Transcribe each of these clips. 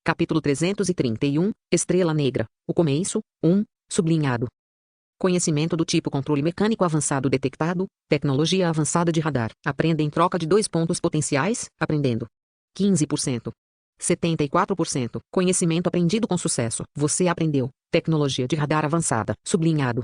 Capítulo 331, Estrela Negra, o começo, 1, sublinhado. Conhecimento do tipo controle mecânico avançado detectado, tecnologia avançada de radar. Aprenda em troca de 2 pontos potenciais, aprendendo. 15%. 74%. Conhecimento aprendido com sucesso. Você aprendeu. Tecnologia de radar avançada, sublinhado.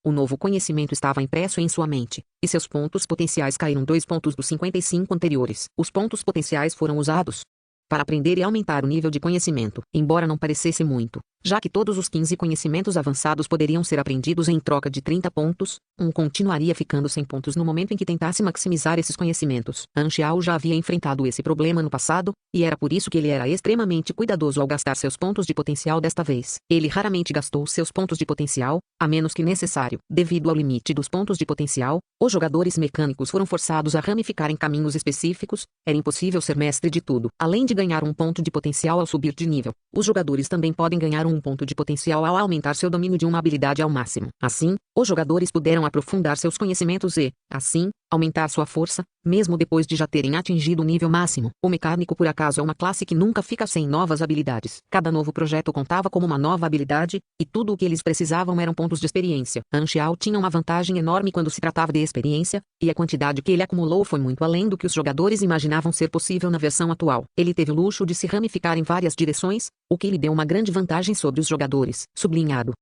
O novo conhecimento estava impresso em sua mente, e seus pontos potenciais caíram 2 pontos dos 55 anteriores. Os pontos potenciais foram usados para aprender e aumentar o nível de conhecimento, embora não parecesse muito, já que todos os 15 conhecimentos avançados poderiam ser aprendidos em troca de 30 pontos, continuaria ficando sem pontos no momento em que tentasse maximizar esses conhecimentos. Anxiao já havia enfrentado esse problema no passado, e era por isso que ele era extremamente cuidadoso ao gastar seus pontos de potencial desta vez. Ele raramente gastou seus pontos de potencial, a menos que necessário. Devido ao limite dos pontos de potencial, os jogadores mecânicos foram forçados a ramificar em caminhos específicos, era impossível ser mestre de tudo. Além de ganhar um ponto de potencial ao subir de nível, os jogadores também podem ganhar um ponto de potencial ao aumentar seu domínio de uma habilidade ao máximo. Assim, os jogadores puderam aprofundar seus conhecimentos e, assim, aumentar sua força, mesmo depois de já terem atingido o nível máximo. O mecânico por acaso é uma classe que nunca fica sem novas habilidades. Cada novo projeto contava como uma nova habilidade, e tudo o que eles precisavam eram pontos de experiência. Anxiao tinha uma vantagem enorme quando se tratava de experiência, e a quantidade que ele acumulou foi muito além do que os jogadores imaginavam ser possível na versão atual. Ele teve o luxo de se ramificar em várias direções, o que lhe deu uma grande vantagem sobre os jogadores. Sublinhado.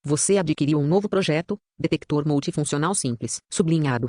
Você adquiriu um novo projeto, detector multifuncional simples. Sublinhado.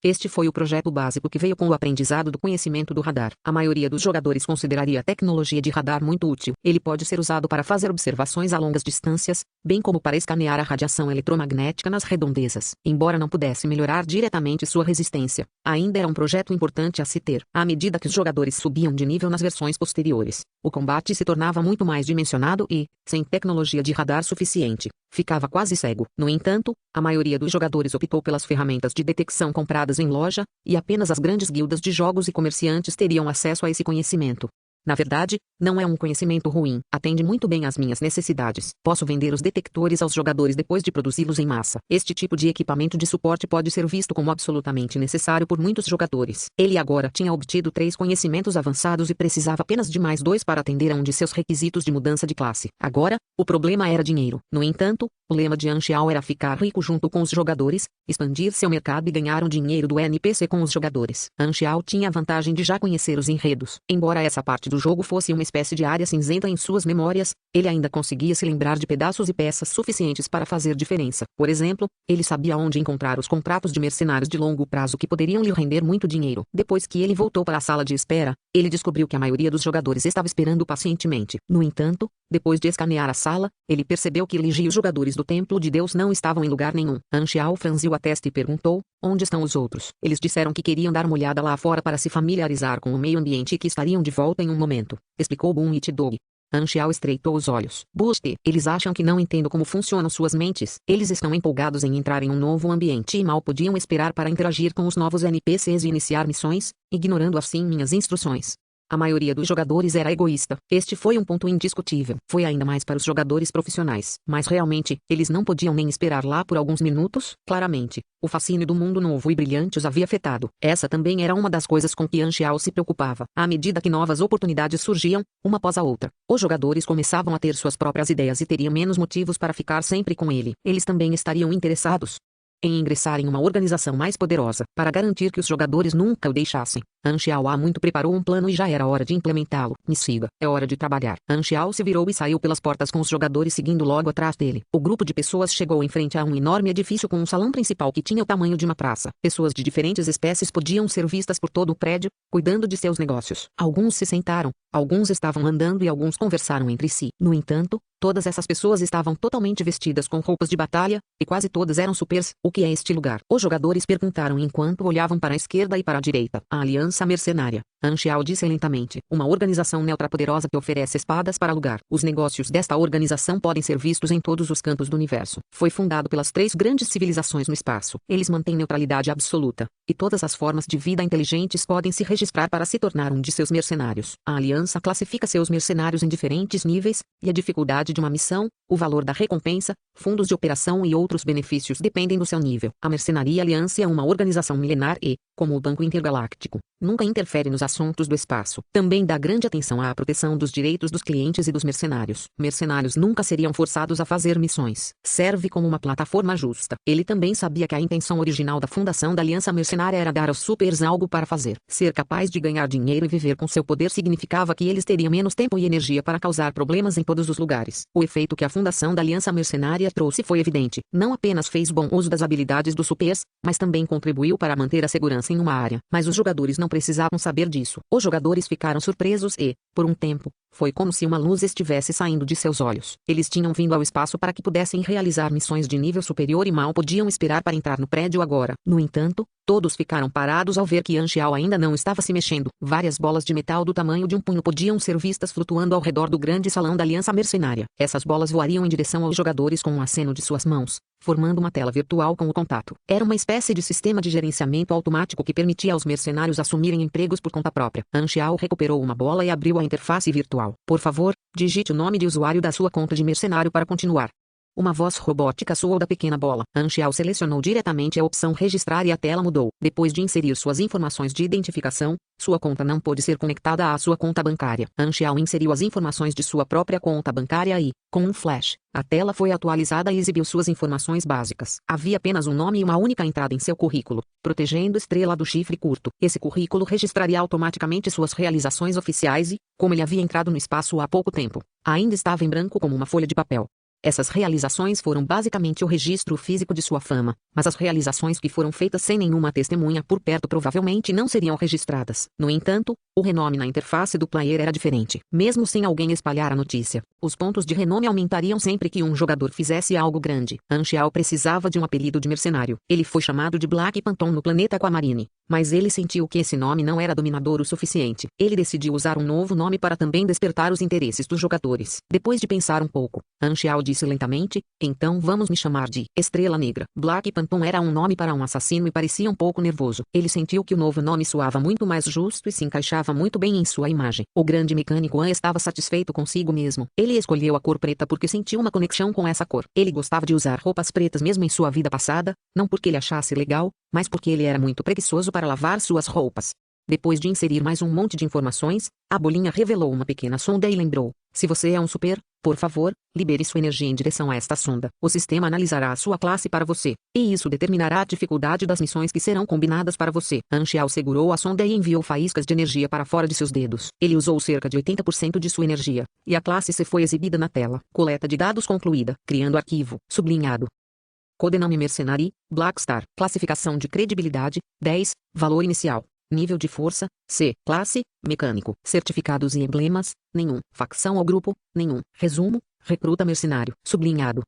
Este foi o projeto básico que veio com o aprendizado do conhecimento do radar. A maioria dos jogadores consideraria a tecnologia de radar muito útil. Ele pode ser usado para fazer observações a longas distâncias, bem como para escanear a radiação eletromagnética nas redondezas. Embora não pudesse melhorar diretamente sua resistência, ainda era um projeto importante a se ter. À medida que os jogadores subiam de nível nas versões posteriores, o combate se tornava muito mais dimensionado e, sem tecnologia de radar suficiente, ficava quase cego. No entanto, a maioria dos jogadores optou pelas ferramentas de detecção compradas em loja, e apenas as grandes guildas de jogos e comerciantes teriam acesso a esse conhecimento. Na verdade, não é um conhecimento ruim, atende muito bem às minhas necessidades. Posso vender os detectores aos jogadores depois de produzi-los em massa. Este tipo de equipamento de suporte pode ser visto como absolutamente necessário por muitos jogadores. Ele agora tinha obtido 3 conhecimentos avançados e precisava apenas de mais 2 para atender a um de seus requisitos de mudança de classe. Agora, o problema era dinheiro. No entanto, o lema de Anxiao era ficar rico junto com os jogadores, expandir seu mercado e ganhar um dinheiro do NPC com os jogadores. Anxiao tinha a vantagem de já conhecer os enredos. Embora essa parte do jogo fosse uma espécie de área cinzenta em suas memórias, ele ainda conseguia se lembrar de pedaços e peças suficientes para fazer diferença. Por exemplo, ele sabia onde encontrar os contratos de mercenários de longo prazo que poderiam lhe render muito dinheiro. Depois que ele voltou para a sala de espera, ele descobriu que a maioria dos jogadores estava esperando pacientemente. No entanto, depois de escanear a sala, ele percebeu que Ligi e os jogadores do Templo de Deus não estavam em lugar nenhum. Anxiao franziu a testa e perguntou: onde estão os outros? Eles disseram que queriam dar uma olhada lá fora para se familiarizar com o meio ambiente e que estariam de volta em um momento, explicou Boom Itdog. Anxiao estreitou os olhos. Buste, eles acham que não entendo como funcionam suas mentes. Eles estão empolgados em entrar em um novo ambiente e mal podiam esperar para interagir com os novos NPCs e iniciar missões, ignorando assim minhas instruções. A maioria dos jogadores era egoísta. Este foi um ponto indiscutível. Foi ainda mais para os jogadores profissionais. Mas realmente, eles não podiam nem esperar lá por alguns minutos. Claramente, o fascínio do mundo novo e brilhante os havia afetado. Essa também era uma das coisas com que Anxiao se preocupava. À medida que novas oportunidades surgiam, uma após a outra, os jogadores começavam a ter suas próprias ideias e teriam menos motivos para ficar sempre com ele. Eles também estariam interessados em ingressar em uma organização mais poderosa, para garantir que os jogadores nunca o deixassem. Anxiao há muito preparou um plano e já era hora de implementá-lo. Me siga, é hora de trabalhar. Anxiao se virou e saiu pelas portas com os jogadores seguindo logo atrás dele. O grupo de pessoas chegou em frente a um enorme edifício com um salão principal que tinha o tamanho de uma praça. Pessoas de diferentes espécies podiam ser vistas por todo o prédio, cuidando de seus negócios. Alguns se sentaram, alguns estavam andando e alguns conversaram entre si. No entanto, todas essas pessoas estavam totalmente vestidas com roupas de batalha, e quase todas eram supers. O que é este lugar? Os jogadores perguntaram enquanto olhavam para a esquerda e para a direita. A Aliança Mercenária. Anxiao disse lentamente. Uma organização neutra poderosa que oferece espadas para alugar. Os negócios desta organização podem ser vistos em todos os cantos do universo. Foi fundado pelas 3 grandes civilizações no espaço. Eles mantêm neutralidade absoluta, e todas as formas de vida inteligentes podem se registrar para se tornar um de seus mercenários. A Aliança classifica seus mercenários em diferentes níveis, e a dificuldade de uma missão, o valor da recompensa, fundos de operação e outros benefícios dependem do seu nível. A Mercenaria Aliança é uma organização milenar e, como o Banco Intergaláctico, nunca interfere nos assuntos do espaço. Também dá grande atenção à proteção dos direitos dos clientes e dos mercenários. Mercenários nunca seriam forçados a fazer missões. Serve como uma plataforma justa. Ele também sabia que a intenção original da fundação da Aliança Mercenária era dar aos supers algo para fazer. Ser capaz de ganhar dinheiro e viver com seu poder significava que eles teriam menos tempo e energia para causar problemas em todos os lugares. O efeito que a fundação da Aliança Mercenária trouxe foi evidente. Não apenas fez bom uso das habilidades dos supers, mas também contribuiu para manter a segurança em uma área. Mas os jogadores não precisavam saber disso. Os jogadores ficaram surpresos e, por um tempo, foi como se uma luz estivesse saindo de seus olhos. Eles tinham vindo ao espaço para que pudessem realizar missões de nível superior e mal podiam esperar para entrar no prédio agora. No entanto, todos ficaram parados ao ver que Anxiao ainda não estava se mexendo. Várias bolas de metal do tamanho de um punho podiam ser vistas flutuando ao redor do grande salão da Aliança Mercenária. Essas bolas voariam em direção aos jogadores com um aceno de suas mãos, formando uma tela virtual com o contato. Era uma espécie de sistema de gerenciamento automático que permitia aos mercenários assumirem empregos por conta própria. Anxiao recuperou uma bola e abriu a interface virtual. Por favor, digite o nome de usuário da sua conta de mercenário para continuar. Uma voz robótica soou da pequena bola. Anxiao selecionou diretamente a opção registrar e a tela mudou. Depois de inserir suas informações de identificação, sua conta não pôde ser conectada à sua conta bancária. Anxiao inseriu as informações de sua própria conta bancária e, com um flash, a tela foi atualizada e exibiu suas informações básicas. Havia apenas um nome e uma única entrada em seu currículo, protegendo estrela do chifre curto. Esse currículo registraria automaticamente suas realizações oficiais e, como ele havia entrado no espaço há pouco tempo, ainda estava em branco como uma folha de papel. Essas realizações foram basicamente o registro físico de sua fama, mas as realizações que foram feitas sem nenhuma testemunha por perto provavelmente não seriam registradas. No entanto, o renome na interface do player era diferente. Mesmo sem alguém espalhar a notícia, os pontos de renome aumentariam sempre que um jogador fizesse algo grande. Anxiao precisava de um apelido de mercenário. Ele foi chamado de Black Phantom no planeta Aquamarine, mas ele sentiu que esse nome não era dominador o suficiente. Ele decidiu usar um novo nome para também despertar os interesses dos jogadores. Depois de pensar um pouco, Anxiao disse lentamente, então vamos me chamar de Estrela Negra. Black Phantom era um nome para um assassino e parecia um pouco nervoso. Ele sentiu que o novo nome soava muito mais justo e se encaixava muito bem em sua imagem. O grande mecânico An estava satisfeito consigo mesmo. Ele escolheu a cor preta porque sentiu uma conexão com essa cor. Ele gostava de usar roupas pretas mesmo em sua vida passada, não porque ele achasse legal, mas porque ele era muito preguiçoso para lavar suas roupas. Depois de inserir mais um monte de informações, a bolinha revelou uma pequena sonda e lembrou: se você é um super, por favor, libere sua energia em direção a esta sonda. O sistema analisará a sua classe para você, e isso determinará a dificuldade das missões que serão combinadas para você. Anxiao segurou a sonda e enviou faíscas de energia para fora de seus dedos. Ele usou cerca de 80% de sua energia, e a classe C foi exibida na tela. Coleta de dados concluída. Criando arquivo. Sublinhado. Codename Mercenary, Blackstar. Classificação de credibilidade, 10. Valor inicial. Nível de força, C. Classe, mecânico. Certificados e emblemas, nenhum. Facção ou grupo, nenhum. Resumo, recruta mercenário. Sublinhado.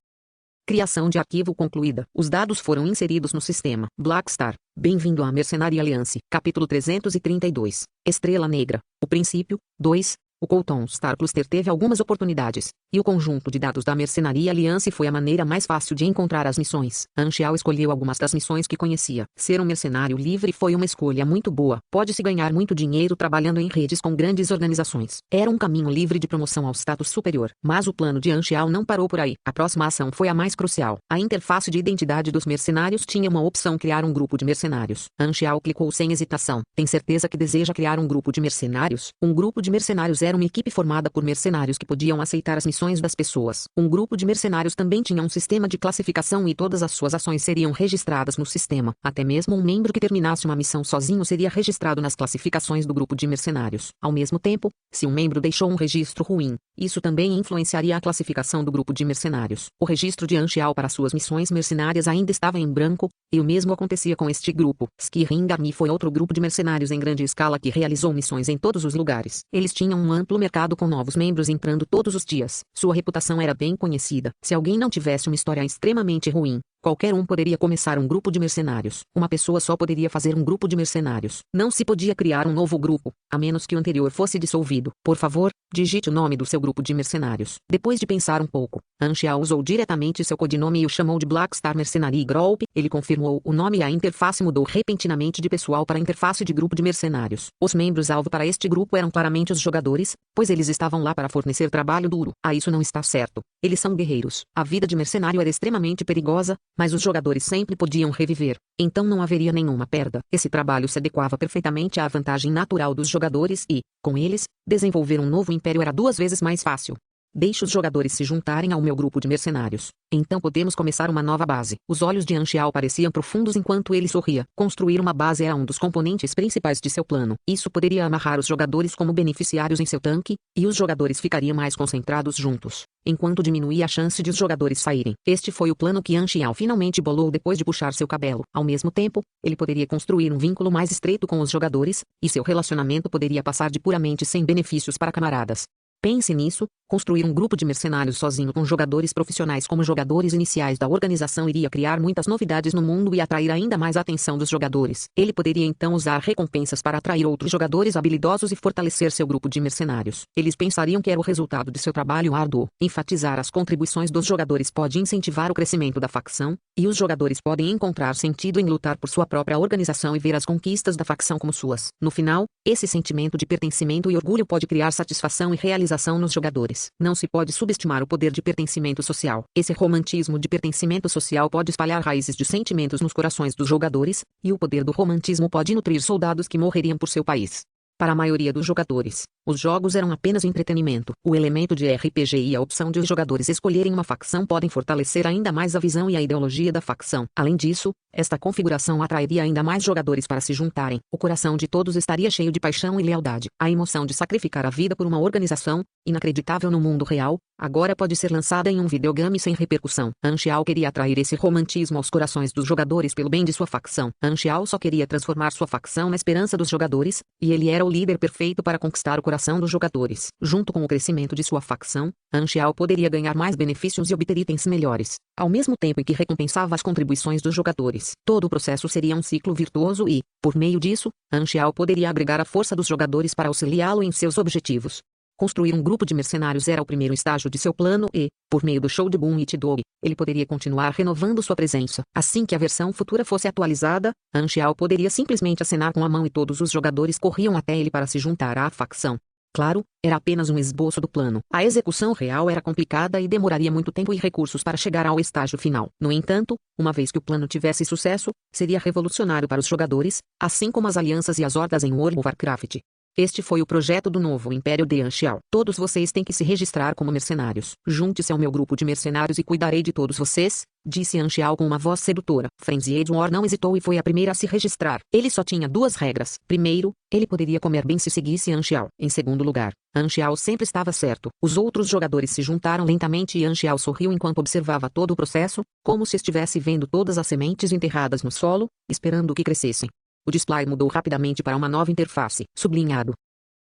Criação de arquivo concluída. Os dados foram inseridos no sistema. Blackstar. Bem-vindo à Mercenary Alliance. Capítulo 332. Estrela Negra. O princípio, 2. O Colton Star Cluster teve algumas oportunidades, e o conjunto de dados da Mercenaria Alliance foi a maneira mais fácil de encontrar as missões. Anxiao escolheu algumas das missões que conhecia. Ser um mercenário livre foi uma escolha muito boa. Pode-se ganhar muito dinheiro trabalhando em redes com grandes organizações. Era um caminho livre de promoção ao status superior. Mas o plano de Anxiao não parou por aí. A próxima ação foi a mais crucial. A interface de identidade dos mercenários tinha uma opção: criar um grupo de mercenários. Anxiao clicou sem hesitação. Tem certeza que deseja criar um grupo de mercenários? Um grupo de mercenários era uma equipe formada por mercenários que podiam aceitar as missões das pessoas. Um grupo de mercenários também tinha um sistema de classificação e todas as suas ações seriam registradas no sistema. Até mesmo um membro que terminasse uma missão sozinho seria registrado nas classificações do grupo de mercenários. Ao mesmo tempo, se um membro deixou um registro ruim, isso também influenciaria a classificação do grupo de mercenários. O registro de Anxiao para suas missões mercenárias ainda estava em branco, e o mesmo acontecia com este grupo. Skirring Army foi outro grupo de mercenários em grande escala que realizou missões em todos os lugares. Eles tinham um amplo mercado com novos membros entrando todos os dias. Sua reputação era bem conhecida. Se alguém não tivesse uma história extremamente ruim, qualquer um poderia começar um grupo de mercenários. Uma pessoa só poderia fazer um grupo de mercenários. Não se podia criar um novo grupo, a menos que o anterior fosse dissolvido. Por favor, digite o nome do seu grupo de mercenários. Depois de pensar um pouco, Anxiao usou diretamente seu codinome e o chamou de Blackstar Mercenary Group. Ele confirmou o nome e a interface mudou repentinamente de pessoal para a interface de grupo de mercenários. Os membros-alvo para este grupo eram claramente os jogadores, pois eles estavam lá para fornecer trabalho duro. Isso não está certo. Eles são guerreiros. A vida de mercenário era extremamente perigosa, mas os jogadores sempre podiam reviver, então não haveria nenhuma perda. Esse trabalho se adequava perfeitamente à vantagem natural dos jogadores e, com eles, desenvolver um novo império era 2 vezes mais fácil. Deixe os jogadores se juntarem ao meu grupo de mercenários. Então podemos começar uma nova base. Os olhos de Anxiao pareciam profundos enquanto ele sorria. Construir uma base era um dos componentes principais de seu plano. Isso poderia amarrar os jogadores como beneficiários em seu tanque, e os jogadores ficariam mais concentrados juntos, enquanto diminuía a chance de os jogadores saírem. Este foi o plano que Anxiao finalmente bolou depois de puxar seu cabelo. Ao mesmo tempo, ele poderia construir um vínculo mais estreito com os jogadores, e seu relacionamento poderia passar de puramente sem benefícios para camaradas. Pense nisso, construir um grupo de mercenários sozinho com jogadores profissionais como jogadores iniciais da organização iria criar muitas novidades no mundo e atrair ainda mais a atenção dos jogadores. Ele poderia então usar recompensas para atrair outros jogadores habilidosos e fortalecer seu grupo de mercenários. Eles pensariam que era o resultado de seu trabalho árduo. Enfatizar as contribuições dos jogadores pode incentivar o crescimento da facção, e os jogadores podem encontrar sentido em lutar por sua própria organização e ver as conquistas da facção como suas. No final, esse sentimento de pertencimento e orgulho pode criar satisfação e realização nos jogadores. Não se pode subestimar o poder de pertencimento social. Esse romantismo de pertencimento social pode espalhar raízes de sentimentos nos corações dos jogadores, e o poder do romantismo pode nutrir soldados que morreriam por seu país. Para a maioria dos jogadores, os jogos eram apenas entretenimento. O elemento de RPG e a opção de os jogadores escolherem uma facção podem fortalecer ainda mais a visão e a ideologia da facção. Além disso, esta configuração atrairia ainda mais jogadores para se juntarem. O coração de todos estaria cheio de paixão e lealdade. A emoção de sacrificar a vida por uma organização, inacreditável no mundo real, agora pode ser lançada em um videogame sem repercussão. Anxiao queria atrair esse romantismo aos corações dos jogadores pelo bem de sua facção. Anxiao só queria transformar sua facção na esperança dos jogadores, e ele era o líder perfeito para conquistar o coração dos jogadores. Junto com o crescimento de sua facção, Anxiao poderia ganhar mais benefícios e obter itens melhores, ao mesmo tempo em que recompensava as contribuições dos jogadores. Todo o processo seria um ciclo virtuoso e, por meio disso, Anxiao poderia agregar a força dos jogadores para auxiliá-lo em seus objetivos. Construir um grupo de mercenários era o primeiro estágio de seu plano e, por meio do show de Boom It Dog, ele poderia continuar renovando sua presença. Assim que a versão futura fosse atualizada, Anxiao poderia simplesmente acenar com a mão e todos os jogadores corriam até ele para se juntar à facção. Claro, era apenas um esboço do plano. A execução real era complicada e demoraria muito tempo e recursos para chegar ao estágio final. No entanto, uma vez que o plano tivesse sucesso, seria revolucionário para os jogadores, assim como as alianças e as hordas em World of Warcraft. Este foi o projeto do novo Império de Anxiao. Todos vocês têm que se registrar como mercenários. Junte-se ao meu grupo de mercenários e cuidarei de todos vocês, disse Anxiao com uma voz sedutora. Frenzied War não hesitou e foi a primeira a se registrar. Ele só tinha 2 regras. Primeiro, ele poderia comer bem se seguisse Anxiao. Em segundo lugar, Anxiao sempre estava certo. Os outros jogadores se juntaram lentamente e Anxiao sorriu enquanto observava todo o processo, como se estivesse vendo todas as sementes enterradas no solo, esperando que crescessem. O display mudou rapidamente para uma nova interface. Sublinhado.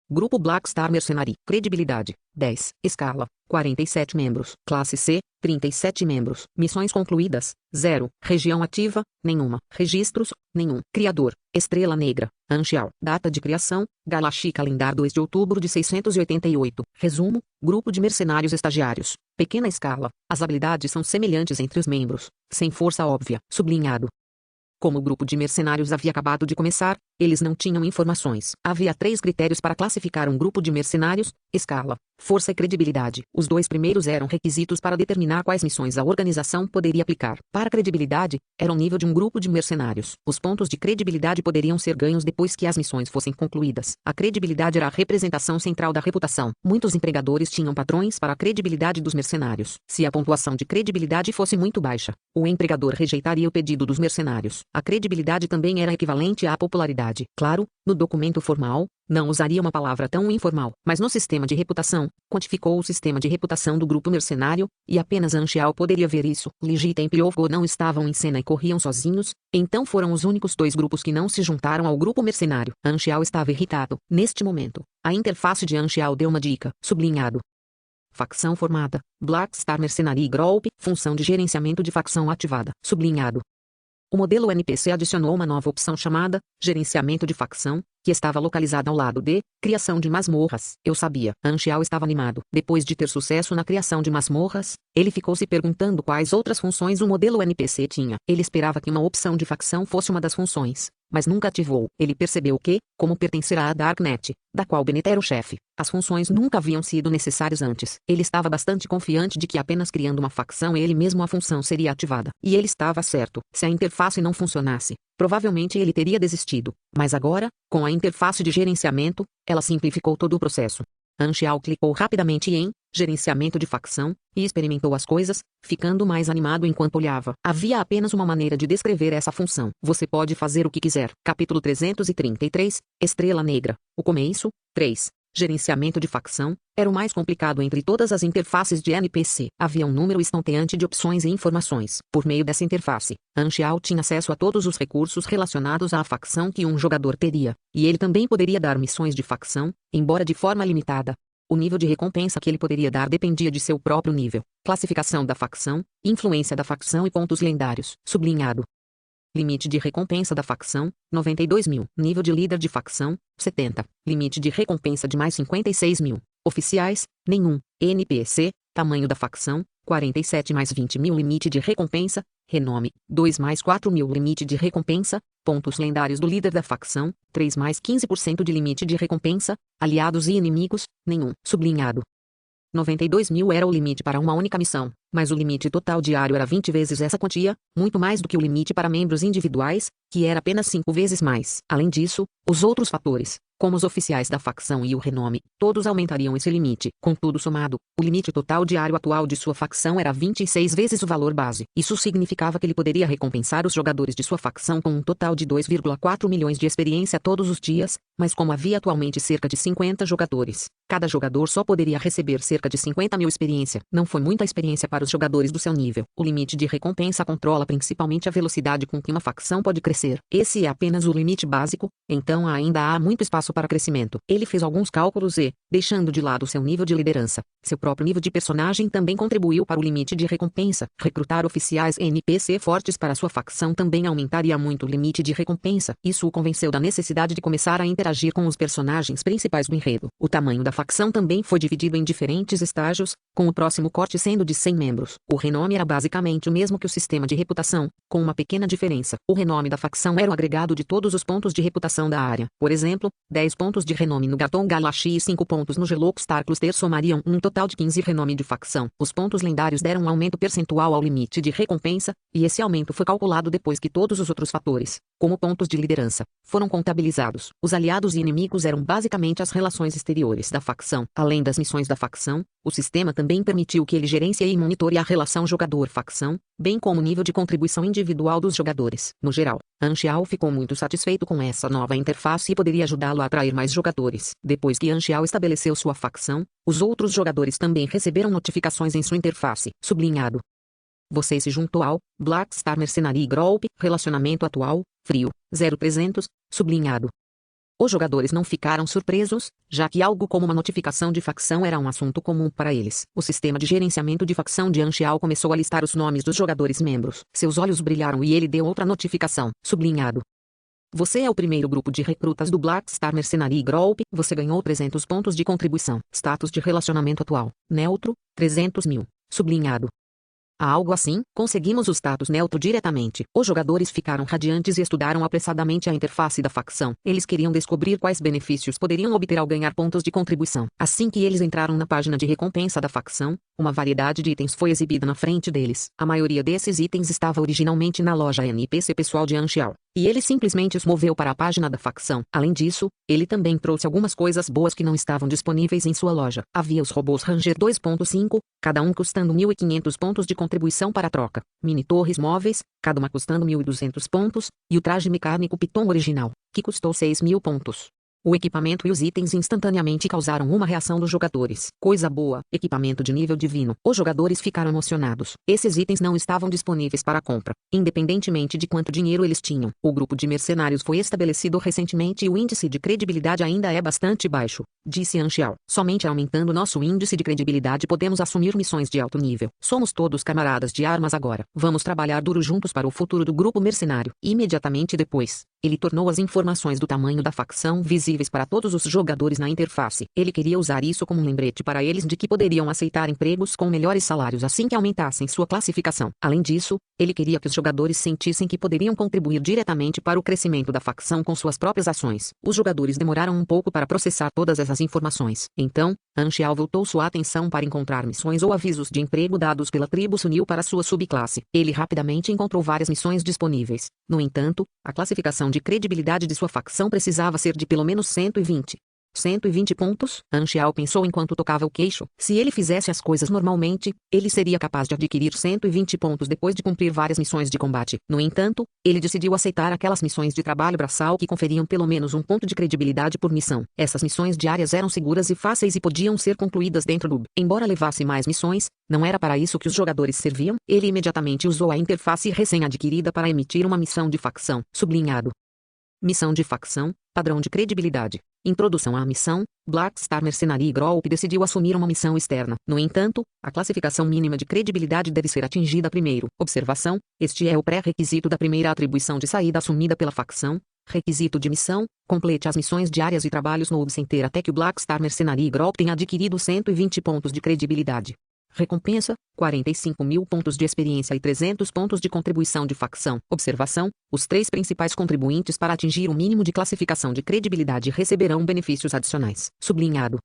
Grupo Black Star Mercenary. Credibilidade, 10. Escala, 47 membros. Classe C, 37 membros. Missões concluídas, 0. Região ativa, nenhuma. Registros, nenhum. Criador, Estrela Negra, Anxiao. Data de criação, Galaxy Calendar 2 de outubro de 688. Resumo, grupo de mercenários estagiários. Pequena escala. As habilidades são semelhantes entre os membros, sem força óbvia. Sublinhado. Como o grupo de mercenários havia acabado de começar, eles não tinham informações. Havia 3 critérios para classificar um grupo de mercenários: escala, força e credibilidade. Os 2 primeiros eram requisitos para determinar quais missões a organização poderia aplicar. Para credibilidade, era o nível de um grupo de mercenários. Os pontos de credibilidade poderiam ser ganhos depois que as missões fossem concluídas. A credibilidade era a representação central da reputação. Muitos empregadores tinham padrões para a credibilidade dos mercenários. Se a pontuação de credibilidade fosse muito baixa, o empregador rejeitaria o pedido dos mercenários. A credibilidade também era equivalente à popularidade. Claro, no documento formal, não usaria uma palavra tão informal, mas no sistema de reputação, quantificou o sistema de reputação do grupo mercenário, e apenas Anxiao poderia ver isso. Legitem e Off-Go não estavam em cena e corriam sozinhos, então foram os únicos 2 grupos que não se juntaram ao grupo mercenário. Anxiao estava irritado. Neste momento, a interface de Anxiao deu uma dica. Sublinhado. Facção formada, Black Star Mercenary Group, função de gerenciamento de facção ativada. Sublinhado. O modelo NPC adicionou uma nova opção chamada Gerenciamento de Facção, que estava localizada ao lado de Criação de Masmorras. Eu sabia. Anxiao estava animado. Depois de ter sucesso na criação de masmorras, ele ficou se perguntando quais outras funções o modelo NPC tinha. Ele esperava que uma opção de facção fosse uma das funções. mas nunca ativou. Ele percebeu que, como pertencerá à Darknet, da qual Bennett era o chefe, as funções nunca haviam sido necessárias antes. Ele estava bastante confiante de que apenas criando uma facção ele mesmo a função seria ativada. E ele estava certo. Se a interface não funcionasse, provavelmente ele teria desistido. Mas agora, com a interface de gerenciamento, ela simplificou todo o processo. Anxiao clicou rapidamente em gerenciamento de facção e experimentou as coisas, ficando mais animado enquanto olhava. Havia apenas uma maneira de descrever essa função. Você pode fazer o que quiser. Capítulo 333, Estrela Negra. O começo. 3. Gerenciamento de facção era o mais complicado entre todas as interfaces de NPC. Havia um número estonteante de opções e informações. Por meio dessa interface, Anxiao tinha acesso a todos os recursos relacionados à facção que um jogador teria, e ele também poderia dar missões de facção, embora de forma limitada. O nível de recompensa que ele poderia dar dependia de seu próprio nível, classificação da facção, influência da facção e pontos lendários. Sublinhado. Limite de recompensa da facção, 92.000. Nível de líder de facção, 70. Limite de recompensa de mais 56.000. Oficiais, nenhum. NPC, tamanho da facção, 47 mais 20.000. Limite de recompensa, renome, 2 mais 4.000. Limite de recompensa, pontos lendários do líder da facção, 3 mais 15% de limite de recompensa, aliados e inimigos, nenhum. Sublinhado. 92.000 era o limite para uma única missão, mas o limite total diário era 20 vezes essa quantia, muito mais do que o limite para membros individuais, que era apenas 5 vezes mais. Além disso, os outros fatores, como os oficiais da facção e o renome, todos aumentariam esse limite. Contudo, somado, o limite total diário atual de sua facção era 26 vezes o valor base. Isso significava que ele poderia recompensar os jogadores de sua facção com um total de 2,4 milhões de experiência todos os dias, mas como havia atualmente cerca de 50 jogadores, cada jogador só poderia receber cerca de 50.000 experiência. Não foi muita experiência para os jogadores do seu nível. O limite de recompensa controla principalmente a velocidade com que uma facção pode crescer. Esse é apenas o limite básico, então ainda há muito espaço para crescimento. Ele fez alguns cálculos e, deixando de lado seu nível de liderança, seu próprio nível de personagem também contribuiu para o limite de recompensa. Recrutar oficiais NPC fortes para sua facção também aumentaria muito o limite de recompensa. Isso o convenceu da necessidade de começar a interagir com os personagens principais do enredo. O tamanho da facção também foi dividido em diferentes estágios, com o próximo corte sendo de 100 membros. O renome era basicamente o mesmo que o sistema de reputação, com uma pequena diferença. O renome da facção era o agregado de todos os pontos de reputação da área. Por exemplo, 10 pontos de renome no Gaton Galaxy e 5 pontos no Gelox Star Cluster somariam um total de 15 renome de facção. Os pontos lendários deram um aumento percentual ao limite de recompensa, e esse aumento foi calculado depois que todos os outros fatores, como pontos de liderança, foram contabilizados. Os aliados e inimigos eram basicamente as relações exteriores da facção. Além das missões da facção, o sistema também permitiu que ele gerencie e monitore a relação jogador-facção, bem como o nível de contribuição individual dos jogadores. No geral, Anxiao ficou muito satisfeito com essa nova interface e poderia ajudá-lo a atrair mais jogadores. Depois que Anxiao estabeleceu sua facção, os outros jogadores também receberam notificações em sua interface. Sublinhado. Você se juntou ao Black Star Mercenary Group, relacionamento atual, frio, 0300, sublinhado. Os jogadores não ficaram surpresos, já que algo como uma notificação de facção era um assunto comum para eles. O sistema de gerenciamento de facção de Anxiao começou a listar os nomes dos jogadores membros. Seus olhos brilharam e ele deu outra notificação, sublinhado. Você é o primeiro grupo de recrutas do Black Star Mercenary Group. Você ganhou 300 pontos de contribuição. Status de relacionamento atual, neutro, 300.000, sublinhado. Há algo assim, conseguimos o status neutro diretamente. Os jogadores ficaram radiantes e estudaram apressadamente a interface da facção. Eles queriam descobrir quais benefícios poderiam obter ao ganhar pontos de contribuição. Assim que eles entraram na página de recompensa da facção, uma variedade de itens foi exibida na frente deles. A maioria desses itens estava originalmente na loja NPC pessoal de Anxiao, e ele simplesmente os moveu para a página da facção. Além disso, ele também trouxe algumas coisas boas que não estavam disponíveis em sua loja. Havia os robôs Ranger 2.5, cada um custando 1.500 pontos de contribuição para troca, mini torres móveis, cada uma custando 1.200 pontos, e o traje mecânico Piton original, que custou 6.000 pontos. O equipamento e os itens instantaneamente causaram uma reação dos jogadores. Coisa boa, equipamento de nível divino. Os jogadores ficaram emocionados. Esses itens não estavam disponíveis para compra, independentemente de quanto dinheiro eles tinham. O grupo de mercenários foi estabelecido recentemente e o índice de credibilidade ainda é bastante baixo, disse Anxiao. Somente aumentando nosso índice de credibilidade podemos assumir missões de alto nível. Somos todos camaradas de armas agora. Vamos trabalhar duro juntos para o futuro do grupo mercenário. Imediatamente depois, ele tornou as informações do tamanho da facção visíveis visíveis para todos os jogadores na interface. Ele queria usar isso como um lembrete para eles de que poderiam aceitar empregos com melhores salários assim que aumentassem sua classificação. Além disso, ele queria que os jogadores sentissem que poderiam contribuir diretamente para o crescimento da facção com suas próprias ações. Os jogadores demoraram um pouco para processar todas essas informações. Então, Anxiao voltou sua atenção para encontrar missões ou avisos de emprego dados pela tribo Sunil para sua subclasse. Ele rapidamente encontrou várias missões disponíveis. No entanto, a classificação de credibilidade de sua facção precisava ser de pelo menos 120. 120 pontos, Anxiao pensou enquanto tocava o queixo. Se ele fizesse as coisas normalmente, ele seria capaz de adquirir 120 pontos depois de cumprir várias missões de combate. No entanto, ele decidiu aceitar aquelas missões de trabalho braçal que conferiam pelo menos um ponto de credibilidade por missão. Essas missões diárias eram seguras e fáceis e podiam ser concluídas dentro do. Embora levasse mais missões, não era para isso que os jogadores serviam. Ele imediatamente usou a interface recém-adquirida para emitir uma missão de facção. Sublinhado. Missão de facção, padrão de credibilidade. Introdução à missão, Black Star Mercenary Group decidiu assumir uma missão externa. No entanto, a classificação mínima de credibilidade deve ser atingida primeiro. Observação, este é o pré-requisito da primeira atribuição de saída assumida pela facção. Requisito de missão, complete as missões diárias e trabalhos no Center até que o Black Star Mercenary Group tenha adquirido 120 pontos de credibilidade. Recompensa, 45.000 pontos de experiência e 300 pontos de contribuição de facção. Observação, os 3 principais contribuintes para atingir o mínimo de classificação de credibilidade receberão benefícios adicionais. Sublinhado.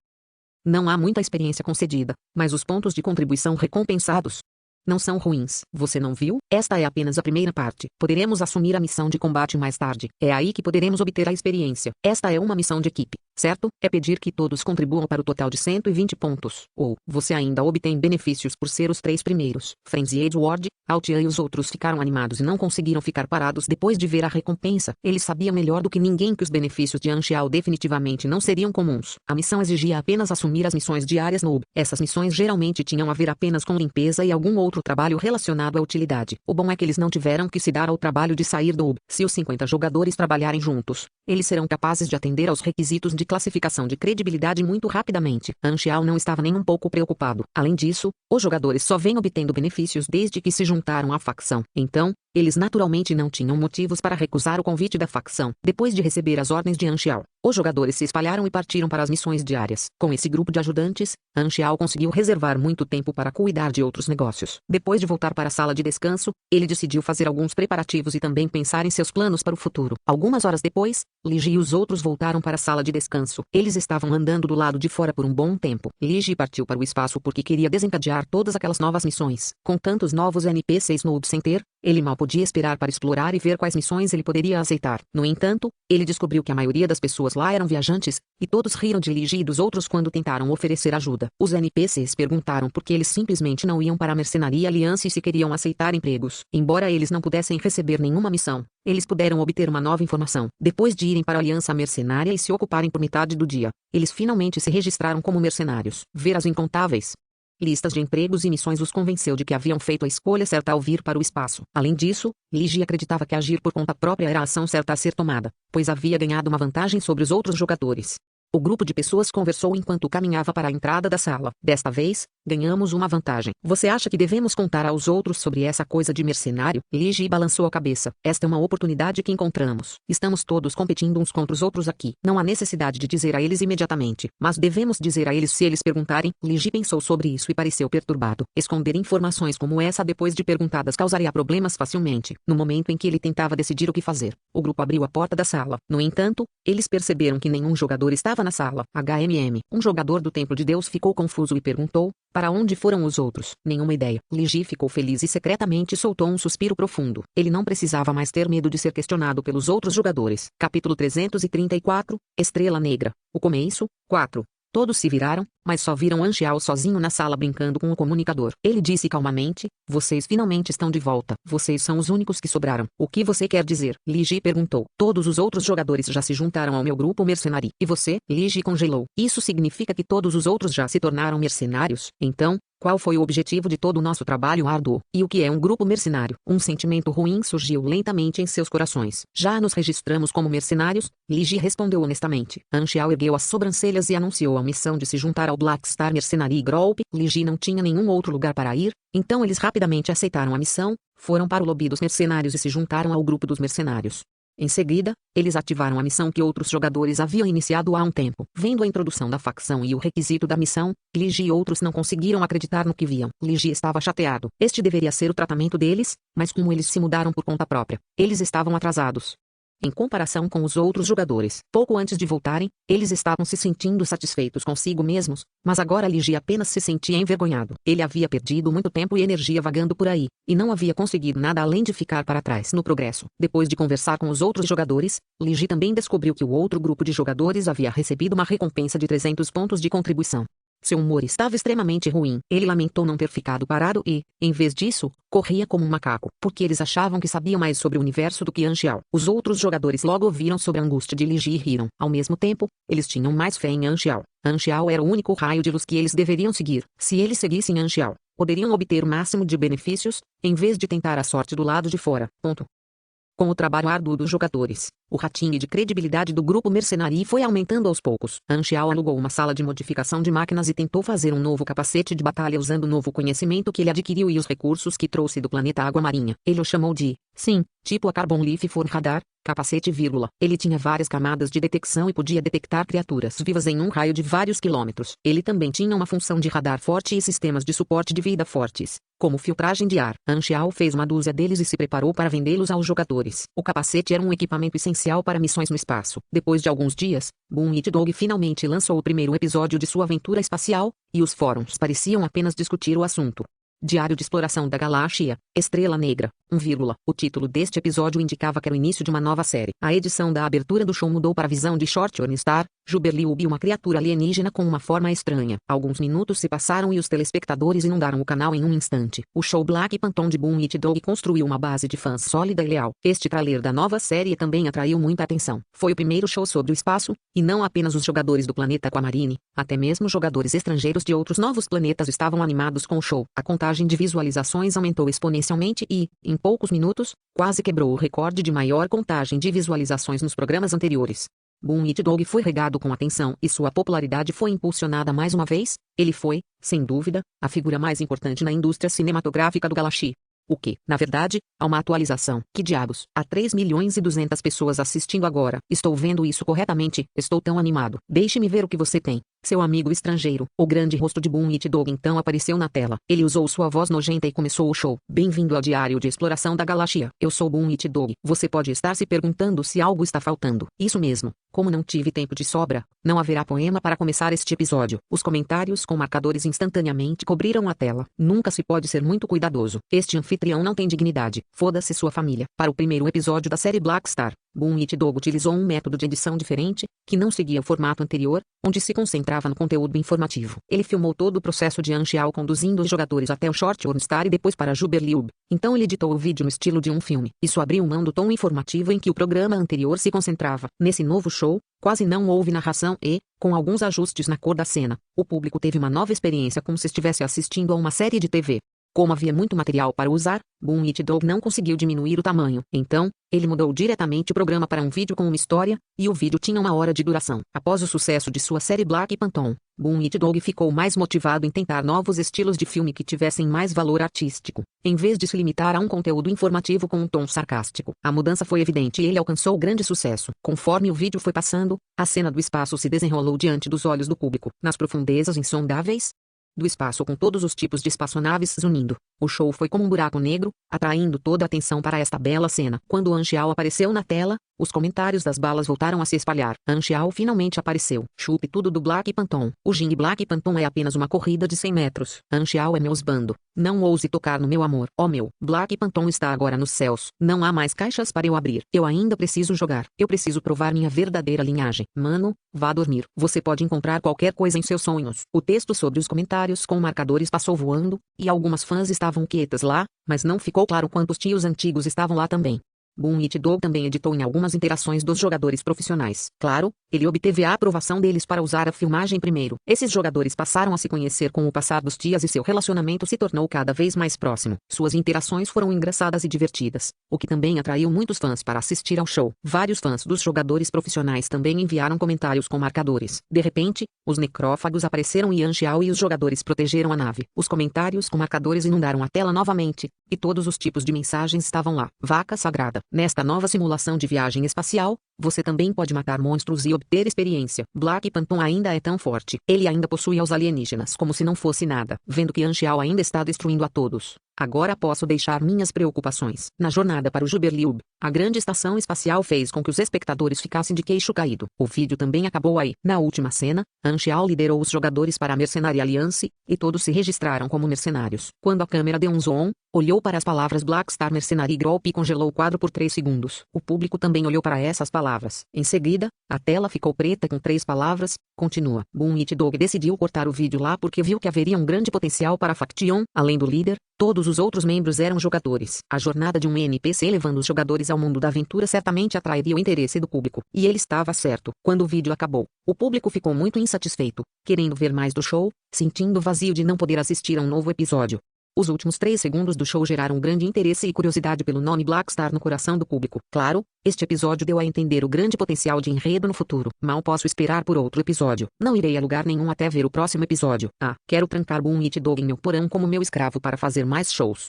Não há muita experiência concedida, mas os pontos de contribuição recompensados não são ruins. Você não viu? Esta é apenas a primeira parte. Poderemos assumir a missão de combate mais tarde. É aí que poderemos obter a experiência. Esta é uma missão de equipe, certo? É pedir que todos contribuam para o total de 120 pontos. Ou, você ainda obtém benefícios por ser os 3 primeiros. Frenzy Edward, Altia e os outros ficaram animados e não conseguiram ficar parados depois de ver a recompensa. Ele sabia melhor do que ninguém que os benefícios de Anxiao definitivamente não seriam comuns. A missão exigia apenas assumir as missões diárias no UB. Essas missões geralmente tinham a ver apenas com limpeza e algum outro trabalho relacionado à utilidade. O bom é que eles não tiveram que se dar ao trabalho de sair do UB. Se os 50 jogadores trabalharem juntos, eles serão capazes de atender aos requisitos de classificação de credibilidade muito rapidamente. Anxiao não estava nem um pouco preocupado. Além disso, os jogadores só vêm obtendo benefícios desde que se juntaram à facção. Então, eles naturalmente não tinham motivos para recusar o convite da facção. Depois de receber as ordens de Anxiao, os jogadores se espalharam e partiram para as missões diárias. Com esse grupo de ajudantes, Anxiao conseguiu reservar muito tempo para cuidar de outros negócios. Depois de voltar para a sala de descanso, ele decidiu fazer alguns preparativos e também pensar em seus planos para o futuro. Algumas horas depois, Ligi e os outros voltaram para a sala de descanso. Eles estavam andando do lado de fora por um bom tempo. Ligi partiu para o espaço porque queria desencadear todas aquelas novas missões. Com tantos novos NPCs no Hub Center, ele mal podia esperar para explorar e ver quais missões ele poderia aceitar. No entanto, ele descobriu que a maioria das pessoas lá eram viajantes, e todos riram de Ligi e dos outros quando tentaram oferecer ajuda. Os NPCs perguntaram por que eles simplesmente não iam para a Mercenaria Aliança e se queriam aceitar empregos. Embora eles não pudessem receber nenhuma missão, eles puderam obter uma nova informação. Depois de irem para a Aliança Mercenária e se ocuparem por metade do dia, eles finalmente se registraram como mercenários. Ver as incontáveis listas de empregos e missões os convenceu de que haviam feito a escolha certa ao vir para o espaço. Além disso, Ligi acreditava que agir por conta própria era a ação certa a ser tomada, pois havia ganhado uma vantagem sobre os outros jogadores. O grupo de pessoas conversou enquanto caminhava para a entrada da sala. Desta vez, ganhamos uma vantagem. Você acha que devemos contar aos outros sobre essa coisa de mercenário? Ligi balançou a cabeça. Esta é uma oportunidade que encontramos. Estamos todos competindo uns contra os outros aqui. Não há necessidade de dizer a eles imediatamente, mas devemos dizer a eles se eles perguntarem. Ligi pensou sobre isso e pareceu perturbado. Esconder informações como essa depois de perguntadas causaria problemas facilmente. No momento em que ele tentava decidir o que fazer, o grupo abriu a porta da sala. No entanto, eles perceberam que nenhum jogador estava na sala. Um jogador do Templo de Deus ficou confuso e perguntou, para onde foram os outros? Nenhuma ideia. Ligi ficou feliz e secretamente soltou um suspiro profundo. Ele não precisava mais ter medo de ser questionado pelos outros jogadores. Capítulo 334, Estrela Negra. O começo, 4. Todos se viraram, mas só viram Anxiao sozinho na sala brincando com o comunicador. Ele disse calmamente, vocês finalmente estão de volta. Vocês são os únicos que sobraram. O que você quer dizer? Ligi perguntou. Todos os outros jogadores já se juntaram ao meu grupo mercenário. E você? Ligi congelou. Isso significa que todos os outros já se tornaram mercenários? Então, qual foi o objetivo de todo o nosso trabalho árduo? E o que é um grupo mercenário? Um sentimento ruim surgiu lentamente em seus corações. Já nos registramos como mercenários? Ligi respondeu honestamente. Anxiao ergueu as sobrancelhas e anunciou a missão de se juntar ao Black Star Mercenary Group. Ligi não tinha nenhum outro lugar para ir, então eles rapidamente aceitaram a missão, foram para o lobby dos mercenários e se juntaram ao grupo dos mercenários. Em seguida, eles ativaram a missão que outros jogadores haviam iniciado há um tempo. Vendo a introdução da facção e o requisito da missão, Ligi e outros não conseguiram acreditar no que viam. Ligi estava chateado. Este deveria ser o tratamento deles, mas como eles se mudaram por conta própria, eles estavam atrasados em comparação com os outros jogadores. Pouco antes de voltarem, eles estavam se sentindo satisfeitos consigo mesmos, mas agora Ligi apenas se sentia envergonhado. Ele havia perdido muito tempo e energia vagando por aí, e não havia conseguido nada além de ficar para trás no progresso. Depois de conversar com os outros jogadores, Ligi também descobriu que o outro grupo de jogadores havia recebido uma recompensa de 300 pontos de contribuição. Seu humor estava extremamente ruim. Ele lamentou não ter ficado parado e, em vez disso, corria como um macaco, porque eles achavam que sabiam mais sobre o universo do que Anxiao. Os outros jogadores logo ouviram sobre a angústia de Ligi e riram. Ao mesmo tempo, eles tinham mais fé em Anxiao. Anxiao era o único raio de luz que eles deveriam seguir. Se eles seguissem Anxiao, poderiam obter o máximo de benefícios, em vez de tentar a sorte do lado de fora. Com o trabalho árduo dos jogadores, o rating de credibilidade do grupo mercenário foi aumentando aos poucos. Anxiao alugou uma sala de modificação de máquinas e tentou fazer um novo capacete de batalha usando o novo conhecimento que ele adquiriu e os recursos que trouxe do planeta Água Marinha. Ele o chamou de, sim, tipo a Carbon Leaf for Radar, capacete, Ele tinha várias camadas de detecção e podia detectar criaturas vivas em um raio de vários quilômetros. Ele também tinha uma função de radar forte e sistemas de suporte de vida fortes, como filtragem de ar. Anxiao fez uma dúzia deles e se preparou para vendê-los aos jogadores. O capacete era um equipamento essencial para missões no espaço. Depois de alguns dias, Boom It Dog finalmente lançou o primeiro episódio de sua aventura espacial, e os fóruns pareciam apenas discutir o assunto. Diário de Exploração da Galáxia, Estrela Negra, O título deste episódio indicava que era o início de uma nova série. A edição da abertura do show mudou para a visão de Short Star, Juberliub, uma criatura alienígena com uma forma estranha. Alguns minutos se passaram e os telespectadores inundaram o canal em um instante. O show Black Phantom de Boom It Dog construiu uma base de fãs sólida e leal. Este trailer da nova série também atraiu muita atenção. Foi o primeiro show sobre o espaço, e não apenas os jogadores do planeta Aquamarine, até mesmo jogadores estrangeiros de outros novos planetas estavam animados com o show. A contagem de visualizações aumentou exponencialmente e, em poucos minutos, quase quebrou o recorde de maior contagem de visualizações nos programas anteriores. Boom It Dog foi regado com atenção e sua popularidade foi impulsionada mais uma vez. Ele foi, sem dúvida, a figura mais importante na indústria cinematográfica do Galaxy. O que, na verdade, há uma atualização. Que diabos? Há 3.200.000 pessoas assistindo agora. Estou vendo isso corretamente? Estou tão animado. Deixe-me ver o que você tem. Seu amigo estrangeiro, o grande rosto de Boom It Dog então apareceu na tela. Ele usou sua voz nojenta e começou o show. Bem-vindo ao Diário de Exploração da Galáxia. Eu sou Boom It Dog. Você pode estar se perguntando se algo está faltando. Isso mesmo. Como não tive tempo de sobra, não haverá poema para começar este episódio. Os comentários com marcadores instantaneamente cobriram a tela. Nunca se pode ser muito cuidadoso. Este anfitrião não tem dignidade. Foda-se sua família. Para o primeiro episódio da série Black Star, Boom It Dog utilizou um método de edição diferente, que não seguia o formato anterior, onde se concentrava no conteúdo informativo. Ele filmou todo o processo de Anxiao conduzindo os jogadores até o Short Star e depois para Juberliub. Então ele editou o vídeo no estilo de um filme. Isso abriu mão do tom informativo em que o programa anterior se concentrava. Nesse novo show, quase não houve narração e, com alguns ajustes na cor da cena, o público teve uma nova experiência como se estivesse assistindo a uma série de TV. Como havia muito material para usar, Boom It Dog não conseguiu diminuir o tamanho. Então, ele mudou diretamente o programa para um vídeo com uma história, e o vídeo tinha 1 hora de duração. Após o sucesso de sua série Black Phantom, Boom It Dog ficou mais motivado em tentar novos estilos de filme que tivessem mais valor artístico, em vez de se limitar a um conteúdo informativo com um tom sarcástico. A mudança foi evidente e ele alcançou grande sucesso. Conforme o vídeo foi passando, a cena do espaço se desenrolou diante dos olhos do público. Nas profundezas insondáveis do espaço, com todos os tipos de espaçonaves unindo, o show foi como um buraco negro, atraindo toda a atenção para esta bela cena. Quando Anxiao apareceu na tela, os comentários das balas voltaram a se espalhar. Anxiao finalmente apareceu. Chupe tudo do Black Phantom. O Jing Black Phantom é apenas uma corrida de 100 metros. Anxiao é meu esbando. Não ouse tocar no meu amor. Oh meu, Black Phantom está agora nos céus. Não há mais caixas para eu abrir. Eu ainda preciso jogar. Eu preciso provar minha verdadeira linhagem. Mano, vá dormir. Você pode encontrar qualquer coisa em seus sonhos. O texto sobre os comentários com marcadores passou voando, e algumas fãs estavam quietas lá, mas não ficou claro quantos tios antigos estavam lá também. Boom It Dog também editou em algumas interações dos jogadores profissionais. Claro, ele obteve a aprovação deles para usar a filmagem primeiro. Esses jogadores passaram a se conhecer com o passar dos dias e seu relacionamento se tornou cada vez mais próximo. Suas interações foram engraçadas e divertidas, o que também atraiu muitos fãs para assistir ao show. Vários fãs dos jogadores profissionais também enviaram comentários com marcadores. De repente, os necrófagos apareceram e Anxiao e os jogadores protegeram a nave. Os comentários com marcadores inundaram a tela novamente. e todos os tipos de mensagens estavam lá. Vaca sagrada. Nesta nova simulação de viagem espacial, você também pode matar monstros e obter experiência. Black Phantom ainda é tão forte. Ele ainda possui aos alienígenas como se não fosse nada. Vendo que Anxiao ainda está destruindo a todos, agora posso deixar minhas preocupações. Na jornada para o Juberliub, a grande estação espacial fez com que os espectadores ficassem de queixo caído. O vídeo também acabou aí. Na última cena, Anxiao liderou os jogadores para a Mercenária Alliance, e todos se registraram como mercenários. Quando a câmera deu um zoom, olhou para as palavras Black Star Mercenary Group e congelou o quadro por 3 segundos. O público também olhou para essas palavras. Em seguida, a tela ficou preta com 3 palavras, continua. Boom It Dog decidiu cortar o vídeo lá porque viu que haveria um grande potencial para a Faction. Além do líder, todos os outros membros eram jogadores. A jornada de um NPC levando os jogadores ao mundo da aventura certamente atrairia o interesse do público. E ele estava certo. Quando o vídeo acabou, o público ficou muito insatisfeito, querendo ver mais do show, sentindo o vazio de não poder assistir a um novo episódio. Os últimos 3 segundos do show geraram grande interesse e curiosidade pelo nome Black Star no coração do público. Claro, este episódio deu a entender o grande potencial de enredo no futuro. Mal posso esperar por outro episódio. Não irei a lugar nenhum até ver o próximo episódio. Quero trancar Boom It Dog em meu porão como meu escravo para fazer mais shows.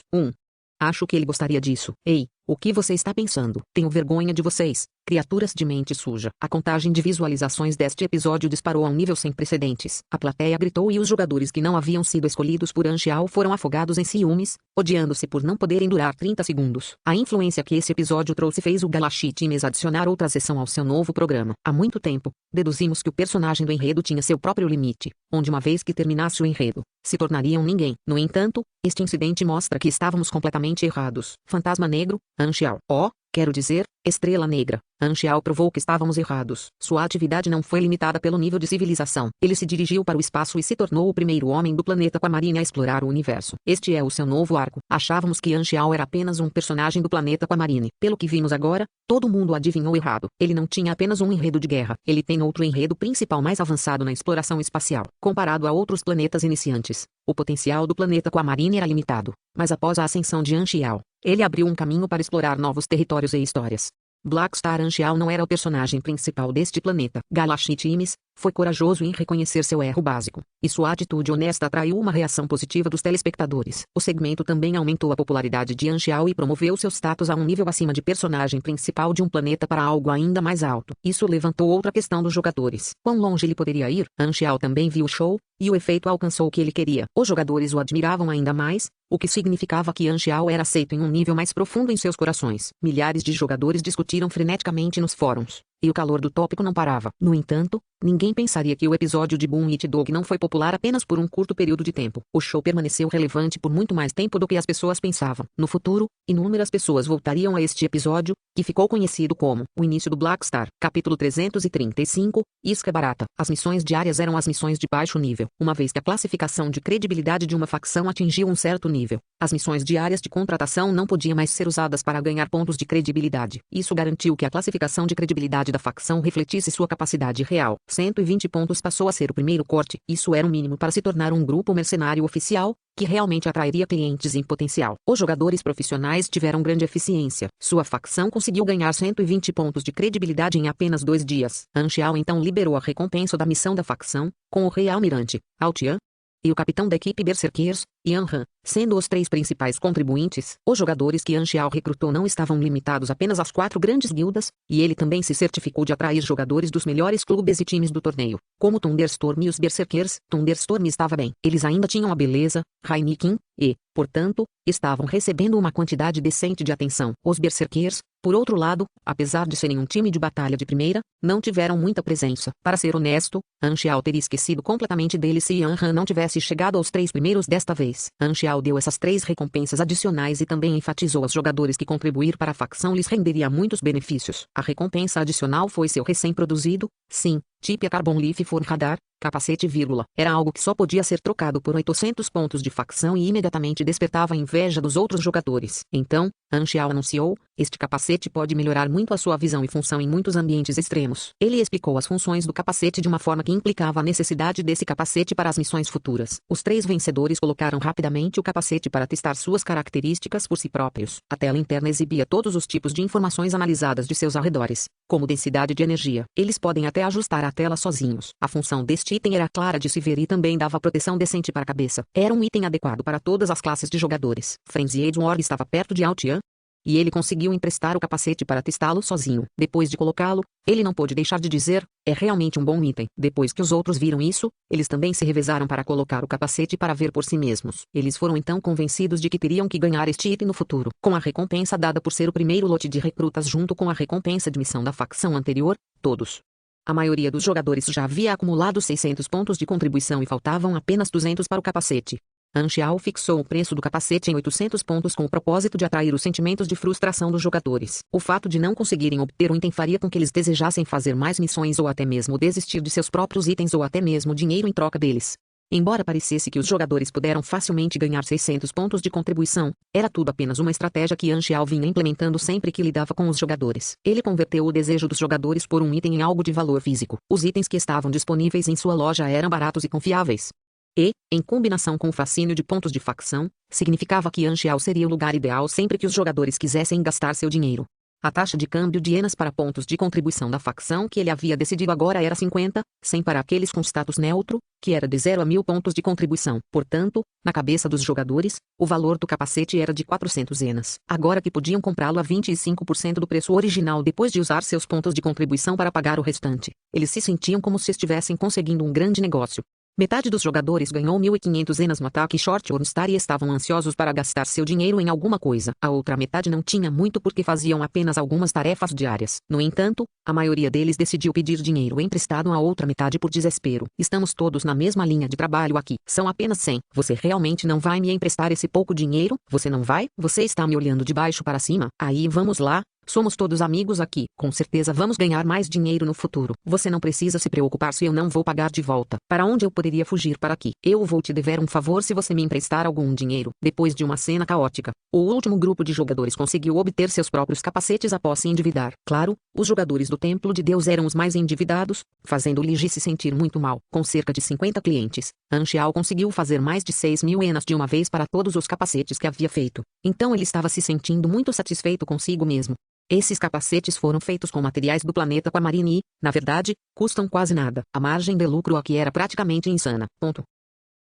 Acho que ele gostaria disso. Ei, o que você está pensando? Tenho vergonha de vocês, criaturas de mente suja. A contagem de visualizações deste episódio disparou a um nível sem precedentes. A plateia gritou e os jogadores que não haviam sido escolhidos por Anxiao foram afogados em ciúmes, odiando-se por não poderem durar 30 segundos. A influência que esse episódio trouxe fez o Galaxy Teams adicionar outra sessão ao seu novo programa. Há muito tempo, deduzimos que o personagem do enredo tinha seu próprio limite, onde uma vez que terminasse o enredo, se tornariam ninguém. No entanto, este incidente mostra que estávamos completamente errados. Fantasma Negro, Anxiao. Quero dizer, Estrela Negra. Anxiao provou que estávamos errados. Sua atividade não foi limitada pelo nível de civilização. Ele se dirigiu para o espaço e se tornou o primeiro homem do planeta Aquamarine a explorar o universo. Este é o seu novo arco. Achávamos que Anxiao era apenas um personagem do planeta Aquamarine. Pelo que vimos agora, todo mundo adivinhou errado. Ele não tinha apenas um enredo de guerra. Ele tem outro enredo principal mais avançado na exploração espacial. Comparado a outros planetas iniciantes, o potencial do planeta Aquamarine era limitado. Mas após a ascensão de Anxiao, ele abriu um caminho para explorar novos territórios e histórias. Black Star Anxiao não era o personagem principal deste planeta. Galaxy Teams foi corajoso em reconhecer seu erro básico, e sua atitude honesta atraiu uma reação positiva dos telespectadores. O segmento também aumentou a popularidade de Anxiao e promoveu seu status a um nível acima de personagem principal de um planeta para algo ainda mais alto. Isso levantou outra questão dos jogadores. Quão longe ele poderia ir? Anxiao também viu o show, e o efeito alcançou o que ele queria. Os jogadores o admiravam ainda mais, o que significava que Anxiao era aceito em um nível mais profundo em seus corações. Milhares de jogadores discutiram freneticamente nos fóruns, e o calor do tópico não parava. No entanto, ninguém pensaria que o episódio de Boom It Dog não foi popular apenas por um curto período de tempo. O show permaneceu relevante por muito mais tempo do que as pessoas pensavam. No futuro, inúmeras pessoas voltariam a este episódio, que ficou conhecido como o início do Black Star. Capítulo 335, Isca Barata. As missões diárias eram as missões de baixo nível. Uma vez que a classificação de credibilidade de uma facção atingiu um certo nível, as missões diárias de contratação não podiam mais ser usadas para ganhar pontos de credibilidade. Isso garantiu que a classificação de credibilidade da facção refletisse sua capacidade real. 120 pontos passou a ser o primeiro corte. Isso era o mínimo para se tornar um grupo mercenário oficial, que realmente atrairia clientes em potencial. Os jogadores profissionais tiveram grande eficiência. Sua facção conseguiu ganhar 120 pontos de credibilidade em apenas 2 dias. Anxiao então liberou a recompensa da missão da facção, com o Rei Almirante, Altian, e o capitão da equipe Berserkers, Yan Han, sendo os 3 principais contribuintes. Os jogadores que Anxiao recrutou não estavam limitados apenas às 4 grandes guildas, e ele também se certificou de atrair jogadores dos melhores clubes e times do torneio, como Thunderstorm e os Berserkers. Thunderstorm estava bem. Eles ainda tinham a beleza, Rainikin, e, portanto, estavam recebendo uma quantidade decente de atenção. Os Berserkers, por outro lado, apesar de serem um time de batalha de primeira, não tiveram muita presença. Para ser honesto, Anxiao teria esquecido completamente deles se Yan Han não tivesse chegado aos 3 primeiros desta vez. Anxiao deu essas 3 recompensas adicionais e também enfatizou aos jogadores que contribuir para a facção lhes renderia muitos benefícios. A recompensa adicional foi seu recém-produzido, sim, Tipia Carbon Leaf for Radar, capacete, era algo que só podia ser trocado por 800 pontos de facção e imediatamente despertava a inveja dos outros jogadores. Então, Anxiao anunciou, este capacete pode melhorar muito a sua visão e função em muitos ambientes extremos. Ele explicou as funções do capacete de uma forma que implicava a necessidade desse capacete para as missões futuras. Os 3 vencedores colocaram rapidamente o capacete para testar suas características por si próprios. A tela interna exibia todos os tipos de informações analisadas de seus arredores, como densidade de energia. Eles podem até ajustar a tela sozinhos. A função deste item era clara de se ver e também dava proteção decente para a cabeça. Era um item adequado para todas as classes de jogadores. Frenzy Edward estava perto de Altian, e ele conseguiu emprestar o capacete para testá-lo sozinho. Depois de colocá-lo, ele não pôde deixar de dizer, é realmente um bom item. Depois que os outros viram isso, eles também se revezaram para colocar o capacete para ver por si mesmos. Eles foram então convencidos de que teriam que ganhar este item no futuro. Com a recompensa dada por ser o primeiro lote de recrutas junto com a recompensa de missão da facção anterior, todos. A maioria dos jogadores já havia acumulado 600 pontos de contribuição e faltavam apenas 200 para o capacete. Anxial fixou o preço do capacete em 800 pontos com o propósito de atrair os sentimentos de frustração dos jogadores. O fato de não conseguirem obter o item faria com que eles desejassem fazer mais missões ou até mesmo desistir de seus próprios itens ou até mesmo dinheiro em troca deles. Embora parecesse que os jogadores puderam facilmente ganhar 600 pontos de contribuição, era tudo apenas uma estratégia que Anxial vinha implementando sempre que lidava com os jogadores. Ele converteu o desejo dos jogadores por um item em algo de valor físico. Os itens que estavam disponíveis em sua loja eram baratos e confiáveis. E, em combinação com o fascínio de pontos de facção, significava que Anxial seria o lugar ideal sempre que os jogadores quisessem gastar seu dinheiro. A taxa de câmbio de Enas para pontos de contribuição da facção que ele havia decidido agora era 50, 100 para aqueles com status neutro, que era de 0 a 1000 pontos de contribuição. Portanto, na cabeça dos jogadores, o valor do capacete era de 400 Enas. Agora que podiam comprá-lo a 25% do preço original depois de usar seus pontos de contribuição para pagar o restante, eles se sentiam como se estivessem conseguindo um grande negócio. Metade dos jogadores ganhou 1.500 Enas no ataque Short Ornstar e estavam ansiosos para gastar seu dinheiro em alguma coisa. A outra metade não tinha muito porque faziam apenas algumas tarefas diárias. No entanto, a maioria deles decidiu pedir dinheiro emprestado à outra metade por desespero. Estamos todos na mesma linha de trabalho aqui. São apenas 100. Você realmente não vai me emprestar esse pouco dinheiro? Você não vai? Você está me olhando de baixo para cima? Aí vamos lá. Somos todos amigos aqui. Com certeza vamos ganhar mais dinheiro no futuro. Você não precisa se preocupar se eu não vou pagar de volta. Para onde eu poderia fugir para aqui? Eu vou te dever um favor se você me emprestar algum dinheiro. Depois de uma cena caótica, o último grupo de jogadores conseguiu obter seus próprios capacetes após se endividar. Claro, os jogadores do Templo de Deus eram os mais endividados, fazendo Ligi se sentir muito mal. Com cerca de 50 clientes, Anxial conseguiu fazer mais de 6.000 Enas de uma vez para todos os capacetes que havia feito. Então ele estava se sentindo muito satisfeito consigo mesmo. Esses capacetes foram feitos com materiais do planeta Aquamarine e, na verdade, custam quase nada. A margem de lucro aqui era praticamente insana.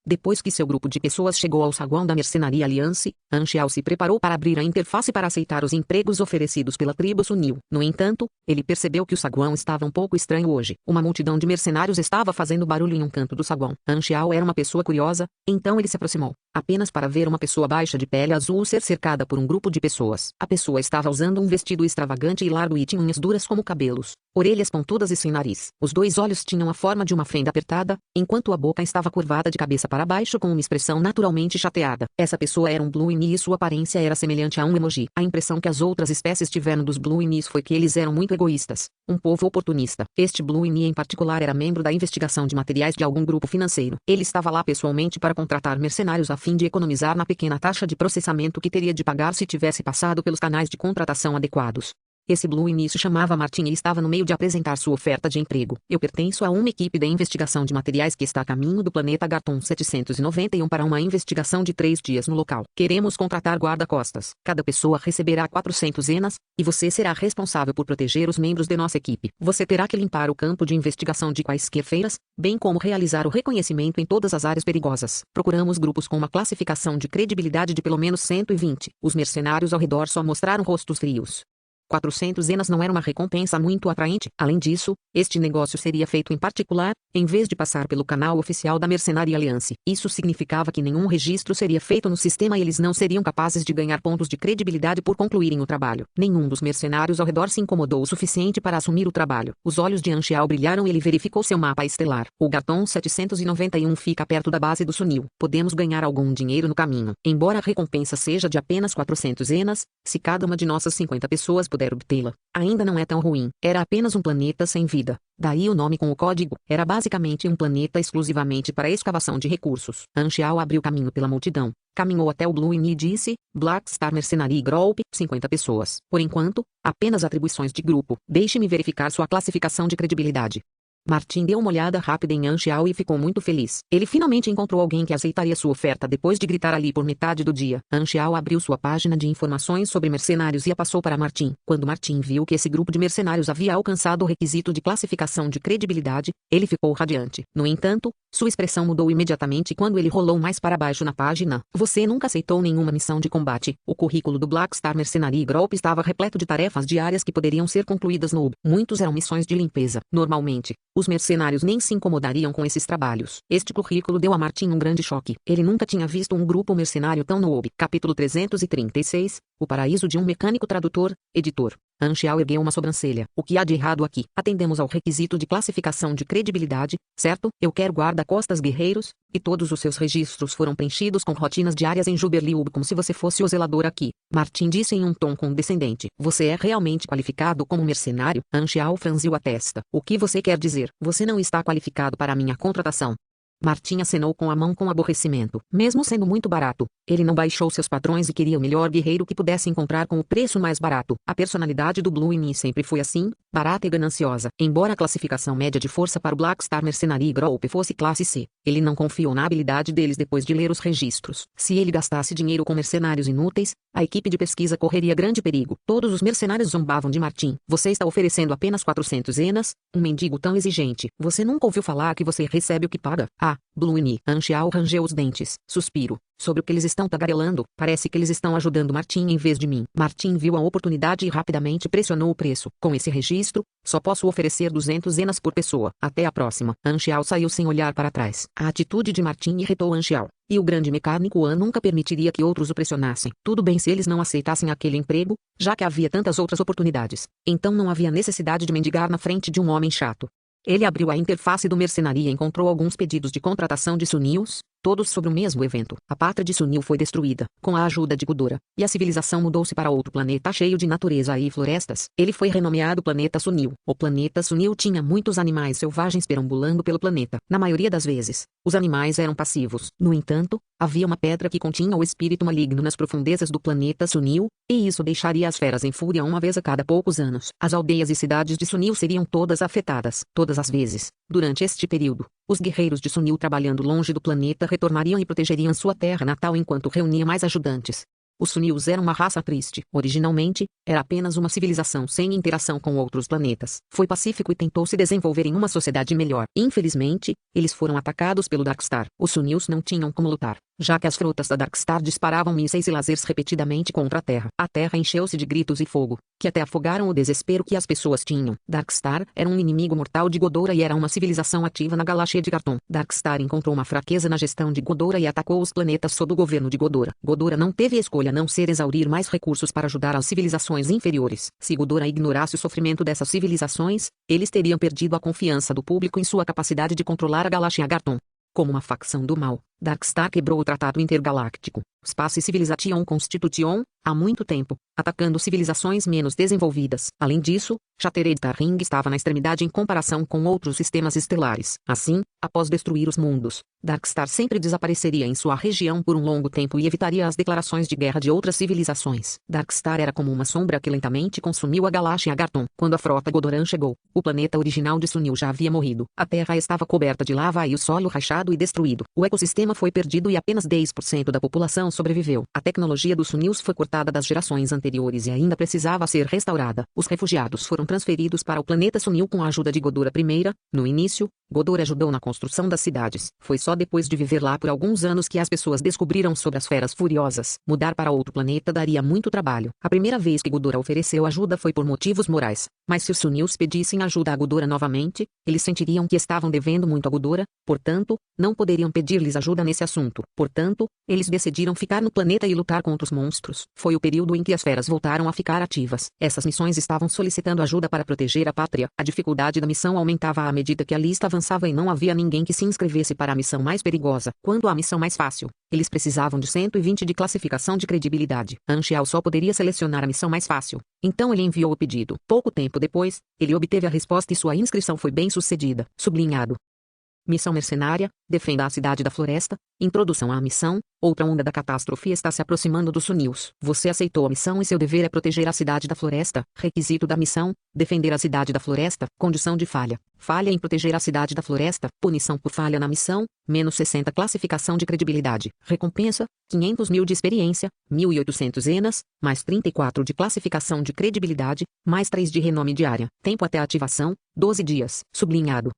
Depois que seu grupo de pessoas chegou ao saguão da Mercenaria Alliance, Anxial se preparou para abrir a interface para aceitar os empregos oferecidos pela tribo Sunil. No entanto, ele percebeu que o saguão estava um pouco estranho hoje. Uma multidão de mercenários estava fazendo barulho em um canto do saguão. Anxial era uma pessoa curiosa, então ele se aproximou, apenas para ver uma pessoa baixa de pele azul ser cercada por um grupo de pessoas. A pessoa estava usando um vestido extravagante e largo e tinha unhas duras como cabelos, orelhas pontudas e sem nariz. Os dois olhos tinham a forma de uma fenda apertada, enquanto a boca estava curvada de cabeça para baixo com uma expressão naturalmente chateada. Essa pessoa era um Blue Ini e sua aparência era semelhante a um emoji. A impressão que as outras espécies tiveram dos Blue Inis foi que eles eram muito egoístas, um povo oportunista. Este Blue Ini em particular era membro da investigação de materiais de algum grupo financeiro. Ele estava lá pessoalmente para contratar mercenários a fim de economizar na pequena taxa de processamento que teria de pagar se tivesse passado pelos canais de contratação adequados. Esse Blue Ini se chamava Martin e estava no meio de apresentar sua oferta de emprego. Eu pertenço a uma equipe de investigação de materiais que está a caminho do planeta Garton 791 para uma investigação de 3 dias no local. Queremos contratar guarda-costas. Cada pessoa receberá 400 Enas, e você será responsável por proteger os membros de nossa equipe. Você terá que limpar o campo de investigação de quaisquer feiras, bem como realizar o reconhecimento em todas as áreas perigosas. Procuramos grupos com uma classificação de credibilidade de pelo menos 120. Os mercenários ao redor só mostraram rostos frios. 400 Enas não era uma recompensa muito atraente. Além disso, este negócio seria feito em particular, em vez de passar pelo canal oficial da Mercenaria Alliance. Isso significava que nenhum registro seria feito no sistema e eles não seriam capazes de ganhar pontos de credibilidade por concluírem o trabalho. Nenhum dos mercenários ao redor se incomodou o suficiente para assumir o trabalho. Os olhos de Anxial brilharam e ele verificou seu mapa estelar. O Garton 791 fica perto da base do Sunil. Podemos ganhar algum dinheiro no caminho. Embora a recompensa seja de apenas 400 Enas, se cada uma de nossas 50 pessoas puder obtê-la, ainda não é tão ruim. Era apenas um planeta sem vida. Daí o nome com o código. Era basicamente um planeta exclusivamente para escavação de recursos. Anxial abriu caminho pela multidão. Caminhou até o Blue Ini e disse, Black Star Mercenary Group, 50 pessoas. Por enquanto, apenas atribuições de grupo. Deixe-me verificar sua classificação de credibilidade. Martin deu uma olhada rápida em Anxiao e ficou muito feliz. Ele finalmente encontrou alguém que aceitaria sua oferta depois de gritar ali por metade do dia. Anxiao abriu sua página de informações sobre mercenários e a passou para Martin. Quando Martin viu que esse grupo de mercenários havia alcançado o requisito de classificação de credibilidade, ele ficou radiante. No entanto, sua expressão mudou imediatamente quando ele rolou mais para baixo na página. Você nunca aceitou nenhuma missão de combate. O currículo do Black Star Mercenary Group estava repleto de tarefas diárias que poderiam ser concluídas no UB. Muitos eram missões de limpeza. Normalmente, os mercenários nem se incomodariam com esses trabalhos. Este currículo deu a Martin um grande choque. Ele nunca tinha visto um grupo mercenário tão noob. Capítulo 336, O Paraíso de um Mecânico Tradutor, Editor. Anxiao ergueu uma sobrancelha. O que há de errado aqui? Atendemos ao requisito de classificação de credibilidade, certo? Eu quero guarda-costas guerreiros, e todos os seus registros foram preenchidos com rotinas diárias em Juberliub como se você fosse o zelador aqui. Martin disse em um tom condescendente. Você é realmente qualificado como mercenário? Anxiao franziu a testa. O que você quer dizer? Você não está qualificado para a minha contratação. Martin acenou com a mão com aborrecimento. Mesmo sendo muito barato, ele não baixou seus padrões e queria o melhor guerreiro que pudesse encontrar com o preço mais barato. A personalidade do Blue Eye sempre foi assim, barata e gananciosa. Embora a classificação média de força para o Black Star Mercenary Group fosse classe C, ele não confiou na habilidade deles depois de ler os registros. Se ele gastasse dinheiro com mercenários inúteis, a equipe de pesquisa correria grande perigo. Todos os mercenários zombavam de Martin. Você está oferecendo apenas 400 enas? Um mendigo tão exigente. Você nunca ouviu falar que você recebe o que paga? Ah, Blue Eye. Anxiao rangeu os dentes. Suspiro. Sobre o que eles estão tagarelando, parece que eles estão ajudando Martin em vez de mim. Martin viu a oportunidade e rapidamente pressionou o preço. Com esse registro, só posso oferecer 200 enas por pessoa. Até a próxima. Anxiao saiu sem olhar para trás. A atitude de Martin irritou Anxiao. E o grande mecânico An nunca permitiria que outros o pressionassem. Tudo bem se eles não aceitassem aquele emprego, já que havia tantas outras oportunidades. Então não havia necessidade de mendigar na frente de um homem chato. Ele abriu a interface do mercenaria e encontrou alguns pedidos de contratação de Sunils, todos sobre o mesmo evento. A pátria de Sunil foi destruída, com a ajuda de Ghidorah, e a civilização mudou-se para outro planeta cheio de natureza e florestas. Ele foi renomeado Planeta Sunil. O planeta Sunil tinha muitos animais selvagens perambulando pelo planeta. Na maioria das vezes, os animais eram passivos. No entanto, havia uma pedra que continha o espírito maligno nas profundezas do planeta Sunil, e isso deixaria as feras em fúria uma vez a cada poucos anos. As aldeias e cidades de Sunil seriam todas afetadas, todas as vezes. Durante este período, os guerreiros de Sunil trabalhando longe do planeta retornariam e protegeriam sua terra natal enquanto reuniam mais ajudantes. Os Sunils eram uma raça triste. Originalmente, era apenas uma civilização sem interação com outros planetas. Foi pacífico e tentou se desenvolver em uma sociedade melhor. Infelizmente, eles foram atacados pelo Darkstar. Os Sunils não tinham como lutar, já que as frotas da Darkstar disparavam mísseis e lasers repetidamente contra a Terra. A Terra encheu-se de gritos e fogo, que até afogaram o desespero que as pessoas tinham. Darkstar era um inimigo mortal de Ghidorah e era uma civilização ativa na galáxia de Garton. Darkstar encontrou uma fraqueza na gestão de Ghidorah e atacou os planetas sob o governo de Ghidorah. Ghidorah não teve escolha a não ser exaurir mais recursos para ajudar as civilizações inferiores. Se Ghidorah ignorasse o sofrimento dessas civilizações, eles teriam perdido a confiança do público em sua capacidade de controlar a galáxia Garton. Como uma facção do mal, Darkstar quebrou o Tratado Intergaláctico, Space Civilization Constitution, há muito tempo, atacando civilizações menos desenvolvidas. Além disso, Shattered Ring estava na extremidade em comparação com outros sistemas estelares. Assim, após destruir os mundos, Darkstar sempre desapareceria em sua região por um longo tempo e evitaria as declarações de guerra de outras civilizações. Darkstar era como uma sombra que lentamente consumiu a galáxia Garton. Quando a frota Godoran chegou, o planeta original de Sunil já havia morrido. A Terra estava coberta de lava e o solo rachado e destruído. O ecossistema foi perdido e apenas 10% da população sobreviveu. A tecnologia dos Sunils foi cortada das gerações anteriores e ainda precisava ser restaurada. Os refugiados foram transferidos para o planeta Sunil com a ajuda de Ghidorah I. No início, Ghidorah ajudou na construção das cidades. Foi só depois de viver lá por alguns anos que as pessoas descobriram sobre as feras furiosas. Mudar para outro planeta daria muito trabalho. A primeira vez que Ghidorah ofereceu ajuda foi por motivos morais. Mas se os Sunils pedissem ajuda a Ghidorah novamente, eles sentiriam que estavam devendo muito a Ghidorah, portanto, não poderiam pedir-lhes ajuda nesse assunto. Portanto, eles decidiram ficar no planeta e lutar contra os monstros. Foi o período em que as feras voltaram a ficar ativas. Essas missões estavam solicitando ajuda para proteger a pátria. A dificuldade da missão aumentava à medida que a lista avançava e não havia ninguém que se inscrevesse para a missão mais perigosa. Quanto à missão mais fácil, eles precisavam de 120 de classificação de credibilidade. Anxiao só poderia selecionar a missão mais fácil. Então ele enviou o pedido. Pouco tempo depois, ele obteve a resposta e sua inscrição foi bem sucedida. Sublinhado. Missão mercenária, defenda a cidade da floresta. Introdução à missão, outra onda da catástrofe está se aproximando dos Sunils. Você aceitou a missão e seu dever é proteger a cidade da floresta. Requisito da missão, defender a cidade da floresta. Condição de falha. Falha em proteger a cidade da floresta. Punição por falha na missão, menos 60 classificação de credibilidade. Recompensa, 500.000 de experiência, 1.800 enas, mais 34 de classificação de credibilidade, mais 3 de renome diária. Tempo até ativação, 12 dias. Sublinhado.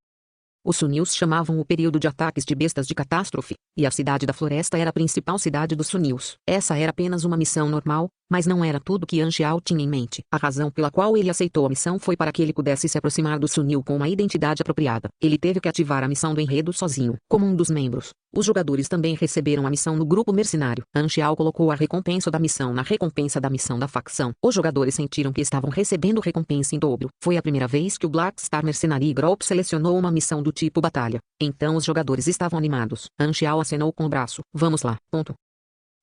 Os Sunils chamavam o período de ataques de bestas de catástrofe, e a cidade da floresta era a principal cidade dos Sunils. Essa era apenas uma missão normal, mas não era tudo que Anxiao tinha em mente. A razão pela qual ele aceitou a missão foi para que ele pudesse se aproximar do Sunil com uma identidade apropriada. Ele teve que ativar a missão do enredo sozinho. Como um dos membros, os jogadores também receberam a missão no grupo mercenário. Anxiao colocou a recompensa da missão na recompensa da missão da facção. Os jogadores sentiram que estavam recebendo recompensa em dobro. Foi a primeira vez que o Black Star Mercenary Group selecionou uma missão do tipo batalha. Então os jogadores estavam animados. Anxiao acenou com o braço. Vamos lá. Ponto.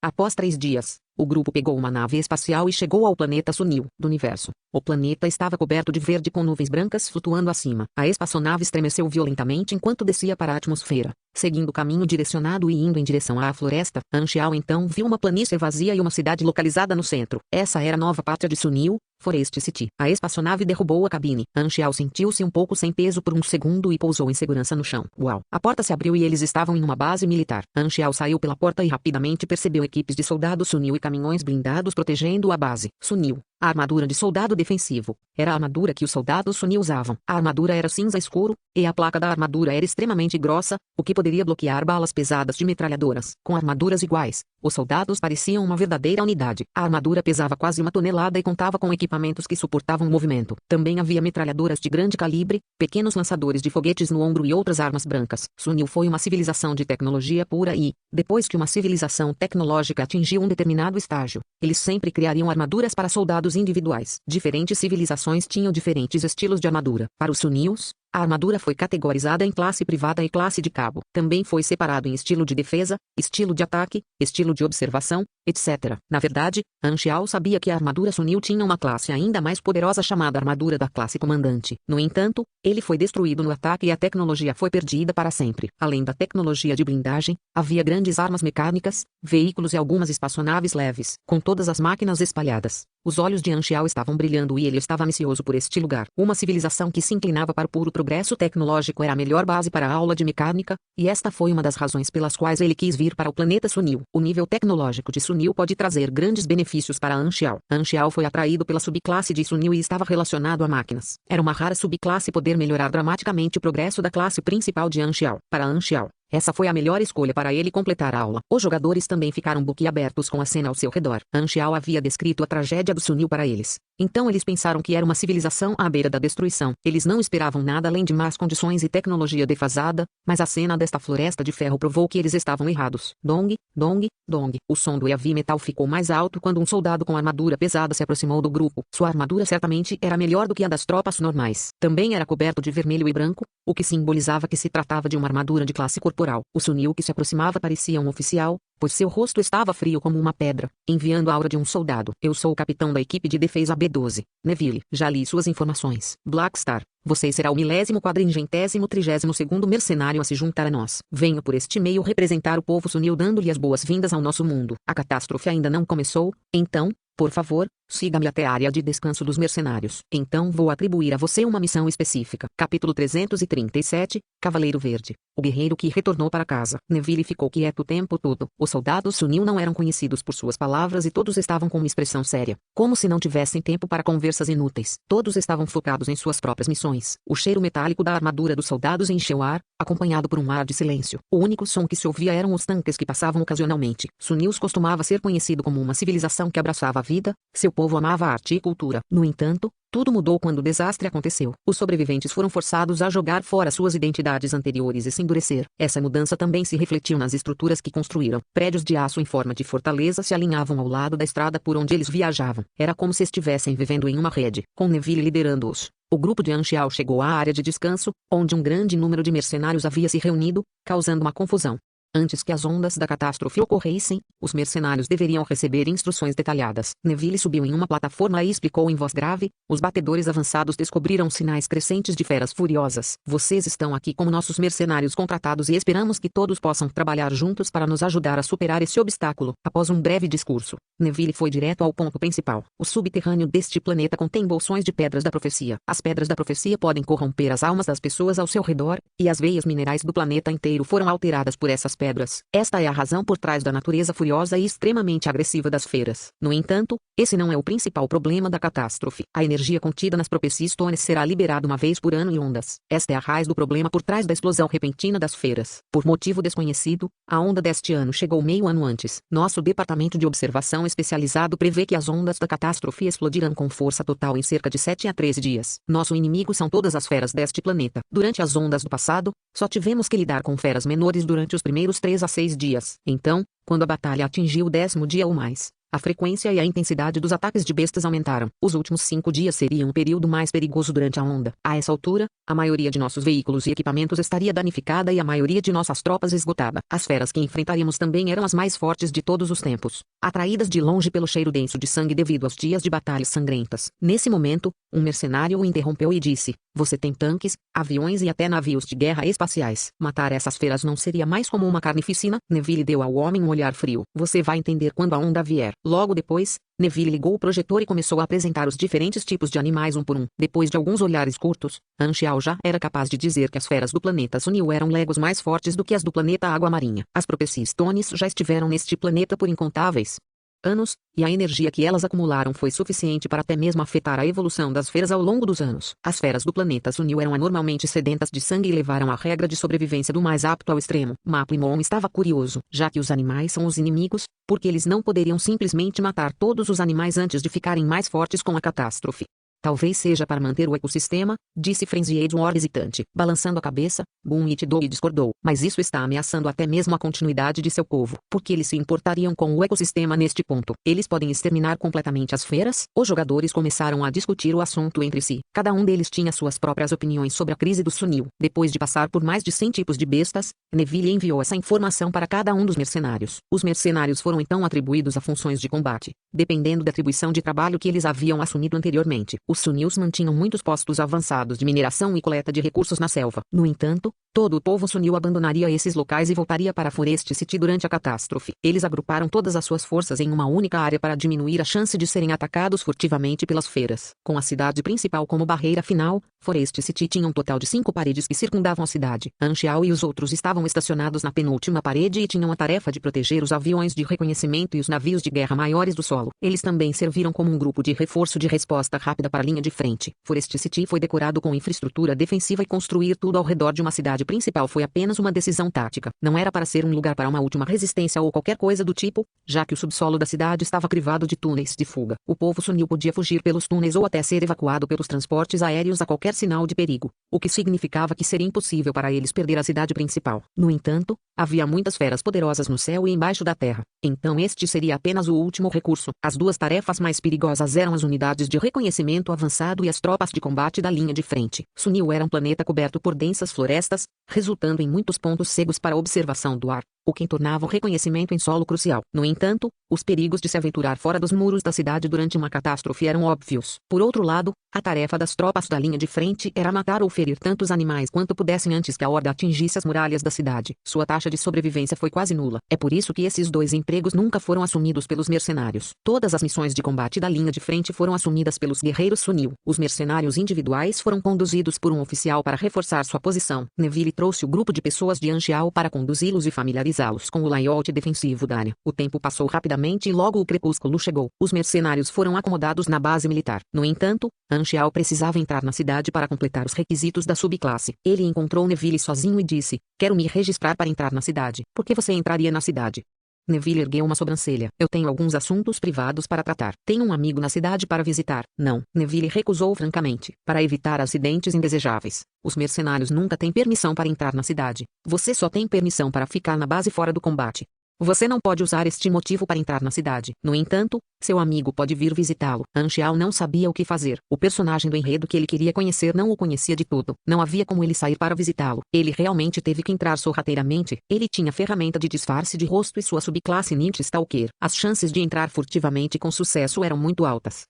Após 3 dias, o grupo pegou uma nave espacial e chegou ao planeta Sunil do universo. O planeta estava coberto de verde com nuvens brancas flutuando acima. A espaçonave estremeceu violentamente enquanto descia para a atmosfera. Seguindo o caminho direcionado e indo em direção à floresta, Anxiao então viu uma planície vazia e uma cidade localizada no centro. Essa era a nova pátria de Sunil, Forest City. A espaçonave derrubou a cabine. Anxiao sentiu-se um pouco sem peso por um segundo e pousou em segurança no chão. Uau! A porta se abriu e eles estavam em uma base militar. Anxiao saiu pela porta e rapidamente percebeu equipes de soldados Sunil e caminhões blindados protegendo a base. Sunil. A armadura de soldado defensivo. Era a armadura que os soldados Sunil usavam. A armadura era cinza escuro, e a placa da armadura era extremamente grossa, o que poderia bloquear balas pesadas de metralhadoras. Com armaduras iguais, os soldados pareciam uma verdadeira unidade. A armadura pesava quase 1 tonelada e contava com equipamentos que suportavam o movimento. Também havia metralhadoras de grande calibre, pequenos lançadores de foguetes no ombro e outras armas brancas. Sunil foi uma civilização de tecnologia pura e, depois que uma civilização tecnológica atingiu um determinado estágio, eles sempre criariam armaduras para soldados individuais. Diferentes civilizações tinham diferentes estilos de armadura. Para os Sunils, a armadura foi categorizada em classe privada e classe de cabo. Também foi separado em estilo de defesa, estilo de ataque, estilo de observação, etc. Na verdade, Anxiao sabia que a armadura Sunil tinha uma classe ainda mais poderosa chamada armadura da classe comandante. No entanto, ele foi destruído no ataque e a tecnologia foi perdida para sempre. Além da tecnologia de blindagem, havia grandes armas mecânicas, veículos e algumas espaçonaves leves, com todas as máquinas espalhadas. Os olhos de Anxiao estavam brilhando e ele estava ansioso por este lugar. Uma civilização que se inclinava para o puro progresso tecnológico era a melhor base para a aula de mecânica, e esta foi uma das razões pelas quais ele quis vir para o planeta Sunil. O nível tecnológico de Sunil pode trazer grandes benefícios para Anxiao. Anxiao foi atraído pela subclasse de Sunil e estava relacionado a máquinas. Era uma rara subclasse poder melhorar dramaticamente o progresso da classe principal de Anxiao. Para Anxiao, essa foi a melhor escolha para ele completar a aula. Os jogadores também ficaram boquiabertos com a cena ao seu redor. Anxiao havia descrito a tragédia do Sunil para eles. Então eles pensaram que era uma civilização à beira da destruição. Eles não esperavam nada além de más condições e tecnologia defasada, mas a cena desta floresta de ferro provou que eles estavam errados. Dong, dong, dong. O som do heavy metal ficou mais alto quando um soldado com armadura pesada se aproximou do grupo. Sua armadura certamente era melhor do que a das tropas normais. Também era coberto de vermelho e branco, o que simbolizava que se tratava de uma armadura de classe corporal. O Sunil que se aproximava parecia um oficial, pois seu rosto estava frio como uma pedra, enviando a aura de um soldado. Eu sou o capitão da equipe de defesa B12. Neville, já li suas informações. Black Star, você será o 104032º mercenário a se juntar a nós. Venho por este meio representar o povo Sunil dando-lhe as boas-vindas ao nosso mundo. A catástrofe ainda não começou, então, por favor, siga-me até a área de descanso dos mercenários. Então vou atribuir a você uma missão específica. Capítulo 337, Cavaleiro Verde. O guerreiro que retornou para casa. Neville ficou quieto o tempo todo. Os soldados Sunil não eram conhecidos por suas palavras e todos estavam com uma expressão séria, como se não tivessem tempo para conversas inúteis. Todos estavam focados em suas próprias missões. O cheiro metálico da armadura dos soldados encheu o ar, acompanhado por um ar de silêncio. O único som que se ouvia eram os tanques que passavam ocasionalmente. Sunil costumava ser conhecido como uma civilização que abraçava a vida, seu povo amava a arte e cultura. No entanto, tudo mudou quando o desastre aconteceu. Os sobreviventes foram forçados a jogar fora suas identidades anteriores e se endurecer. Essa mudança também se refletiu nas estruturas que construíram. Prédios de aço em forma de fortaleza se alinhavam ao lado da estrada por onde eles viajavam. Era como se estivessem vivendo em uma rede, com Neville liderando-os. O grupo de Anxiao chegou à área de descanso, onde um grande número de mercenários havia se reunido, causando uma confusão. Antes que as ondas da catástrofe ocorressem, os mercenários deveriam receber instruções detalhadas. Neville subiu em uma plataforma e explicou em voz grave: os batedores avançados descobriram sinais crescentes de feras furiosas. Vocês estão aqui como nossos mercenários contratados e esperamos que todos possam trabalhar juntos para nos ajudar a superar esse obstáculo. Após um breve discurso, Neville foi direto ao ponto principal. O subterrâneo deste planeta contém bolsões de pedras da profecia. As pedras da profecia podem corromper as almas das pessoas ao seu redor, e as veias minerais do planeta inteiro foram alteradas por essas pedras. Esta é a razão por trás da natureza furiosa e extremamente agressiva das feras. No entanto, esse não é o principal problema da catástrofe. A energia contida nas Prophecy Stones será liberada uma vez por ano em ondas. Esta é a raiz do problema por trás da explosão repentina das feras. Por motivo desconhecido, a onda deste ano chegou meio ano antes. Nosso departamento de observação especializado prevê que as ondas da catástrofe explodirão com força total em cerca de 7 a 13 dias. Nosso inimigo são todas as feras deste planeta. Durante as ondas do passado, só tivemos que lidar com feras menores durante os primeiros 3 a 6 dias. Então, quando a batalha atingiu o 10º dia ou mais, a frequência e a intensidade dos ataques de bestas aumentaram. Os últimos 5 dias seriam o período mais perigoso durante a onda. A essa altura, a maioria de nossos veículos e equipamentos estaria danificada e a maioria de nossas tropas esgotada. As feras que enfrentaríamos também eram as mais fortes de todos os tempos, atraídas de longe pelo cheiro denso de sangue devido aos dias de batalhas sangrentas. Nesse momento, um mercenário o interrompeu e disse: você tem tanques, aviões e até navios de guerra espaciais. Matar essas feras não seria mais como uma carnificina? Neville deu ao homem um olhar frio. Você vai entender quando a onda vier. Logo depois, Neville ligou o projetor e começou a apresentar os diferentes tipos de animais um por um. Depois de alguns olhares curtos, Anxiao já era capaz de dizer que as feras do planeta Sunil eram legos mais fortes do que as do planeta Água Marinha. As Prophecy Stones já estiveram neste planeta por incontáveis anos, e a energia que elas acumularam foi suficiente para até mesmo afetar a evolução das feras ao longo dos anos. As feras do planeta Sunil eram anormalmente sedentas de sangue e levaram a regra de sobrevivência do mais apto ao extremo. Maplimon estava curioso, já que os animais são os inimigos, porque eles não poderiam simplesmente matar todos os animais antes de ficarem mais fortes com a catástrofe. Talvez seja para manter o ecossistema, disse Frenzied um hesitante. Balançando a cabeça, Boom Itidou discordou. Mas isso está ameaçando até mesmo a continuidade de seu povo. Por que eles se importariam com o ecossistema neste ponto? Eles podem exterminar completamente as feras? Os jogadores começaram a discutir o assunto entre si. Cada um deles tinha suas próprias opiniões sobre a crise do Sunil. Depois de passar por mais de 100 tipos de bestas, Neville enviou essa informação para cada um dos mercenários. Os mercenários foram então atribuídos a funções de combate, dependendo da atribuição de trabalho que eles haviam assumido anteriormente. Os Sunils mantinham muitos postos avançados de mineração e coleta de recursos na selva. No entanto, todo o povo Sunil abandonaria esses locais e voltaria para Forest City durante a catástrofe. Eles agruparam todas as suas forças em uma única área para diminuir a chance de serem atacados furtivamente pelas feras. Com a cidade principal como barreira final, Forest City tinha um total de 5 paredes que circundavam a cidade. Anxiao e os outros estavam estacionados na penúltima parede e tinham a tarefa de proteger os aviões de reconhecimento e os navios de guerra maiores do solo. Eles também serviram como um grupo de reforço de resposta rápida para a linha de frente. Forest City foi decorado com infraestrutura defensiva e construir tudo ao redor de uma cidade principal foi apenas uma decisão tática. Não era para ser um lugar para uma última resistência ou qualquer coisa do tipo, já que o subsolo da cidade estava crivado de túneis de fuga. O povo Sunil podia fugir pelos túneis ou até ser evacuado pelos transportes aéreos a qualquer sinal de perigo, o que significava que seria impossível para eles perder a cidade principal. No entanto, havia muitas feras poderosas no céu e embaixo da terra. Então este seria apenas o último recurso. As duas tarefas mais perigosas eram as unidades de reconhecimento avançado e as tropas de combate da linha de frente. Sunil era um planeta coberto por densas florestas, resultando em muitos pontos cegos para observação do ar, o que tornava o reconhecimento em solo crucial. No entanto, os perigos de se aventurar fora dos muros da cidade durante uma catástrofe eram óbvios. Por outro lado, a tarefa das tropas da linha de frente era matar ou ferir tantos animais quanto pudessem antes que a horda atingisse as muralhas da cidade. Sua taxa de sobrevivência foi quase nula. É por isso que esses dois empregos nunca foram assumidos pelos mercenários. Todas as missões de combate da linha de frente foram assumidas pelos guerreiros Sunil. Os mercenários individuais foram conduzidos por um oficial para reforçar sua posição. Neville trouxe o grupo de pessoas de Anxiao para conduzi-los e familiarizá-los com o layout defensivo da área. O tempo passou rapidamente e logo o crepúsculo chegou. Os mercenários foram acomodados na base militar. No entanto, Anxiao precisava entrar na cidade para completar os requisitos da subclasse. Ele encontrou Neville sozinho e disse: quero me registrar para entrar na cidade. Por que você entraria na cidade? Neville ergueu uma sobrancelha. Eu tenho alguns assuntos privados para tratar. Tenho um amigo na cidade para visitar. Não. Neville recusou francamente. Para evitar acidentes indesejáveis, os mercenários nunca têm permissão para entrar na cidade. Você só tem permissão para ficar na base fora do combate. Você não pode usar este motivo para entrar na cidade. No entanto, seu amigo pode vir visitá-lo. Anxiao não sabia o que fazer. O personagem do enredo que ele queria conhecer não o conhecia de todo. Não havia como ele sair para visitá-lo. Ele realmente teve que entrar sorrateiramente. Ele tinha ferramenta de disfarce de rosto e sua subclasse Ninja Stalker. As chances de entrar furtivamente com sucesso eram muito altas.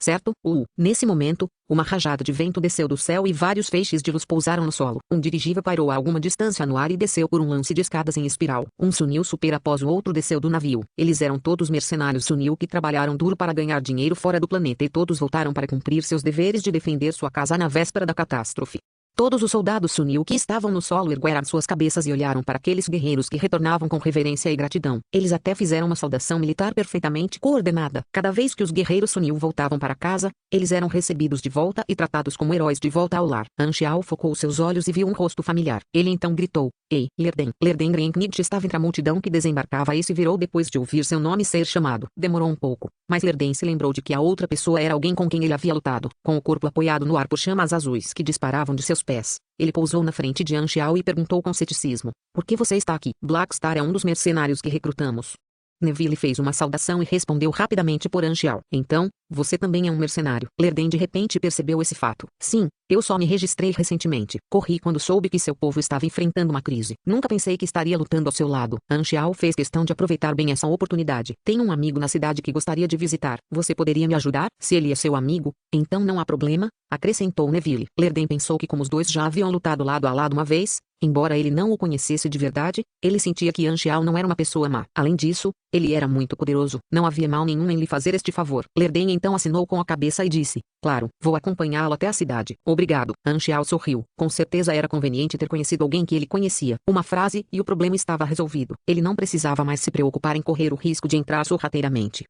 Certo? Nesse momento, uma rajada de vento desceu do céu e vários feixes de luz pousaram no solo. Um dirigível pairou a alguma distância no ar e desceu por um lance de escadas em espiral. Um Sunil Super após o outro desceu do navio. Eles eram todos mercenários Sunil que trabalharam duro para ganhar dinheiro fora do planeta e todos voltaram para cumprir seus deveres de defender sua casa na véspera da catástrofe. Todos os soldados Sunil que estavam no solo ergueram suas cabeças e olharam para aqueles guerreiros que retornavam com reverência e gratidão. Eles até fizeram uma saudação militar perfeitamente coordenada. Cada vez que os guerreiros Sunil voltavam para casa, eles eram recebidos de volta e tratados como heróis de volta ao lar. Anxiao focou seus olhos e viu um rosto familiar. Ele então gritou: "Ei, Lerden!" Lerden Grenknit estava entre a multidão que desembarcava e se virou depois de ouvir seu nome ser chamado. Demorou um pouco, mas Lerden se lembrou de que a outra pessoa era alguém com quem ele havia lutado. Com o corpo apoiado no ar por chamas azuis que disparavam de seus pés, ele pousou na frente de Anxiao e perguntou com ceticismo: "Por que você está aqui?" "Blackstar é um dos mercenários que recrutamos." Neville fez uma saudação e respondeu rapidamente por Anxiao: "Então, você também é um mercenário." Lerden de repente percebeu esse fato. "Sim, eu só me registrei recentemente. Corri quando soube que seu povo estava enfrentando uma crise. Nunca pensei que estaria lutando ao seu lado." Anxiao fez questão de aproveitar bem essa oportunidade. "Tenho um amigo na cidade que gostaria de visitar. Você poderia me ajudar? Se ele é seu amigo, então não há problema", acrescentou Neville. Lerden pensou que como os dois já haviam lutado lado a lado uma vez, embora ele não o conhecesse de verdade, ele sentia que Anxiao não era uma pessoa má. Além disso, ele era muito poderoso. Não havia mal nenhum em lhe fazer este favor. Lerden então assinou com a cabeça e disse: "Claro, vou acompanhá-lo até a cidade." "Obrigado." Anxiao sorriu. Com certeza era conveniente ter conhecido alguém que ele conhecia. Uma frase e o problema estava resolvido. Ele não precisava mais se preocupar em correr o risco de entrar sorrateiramente.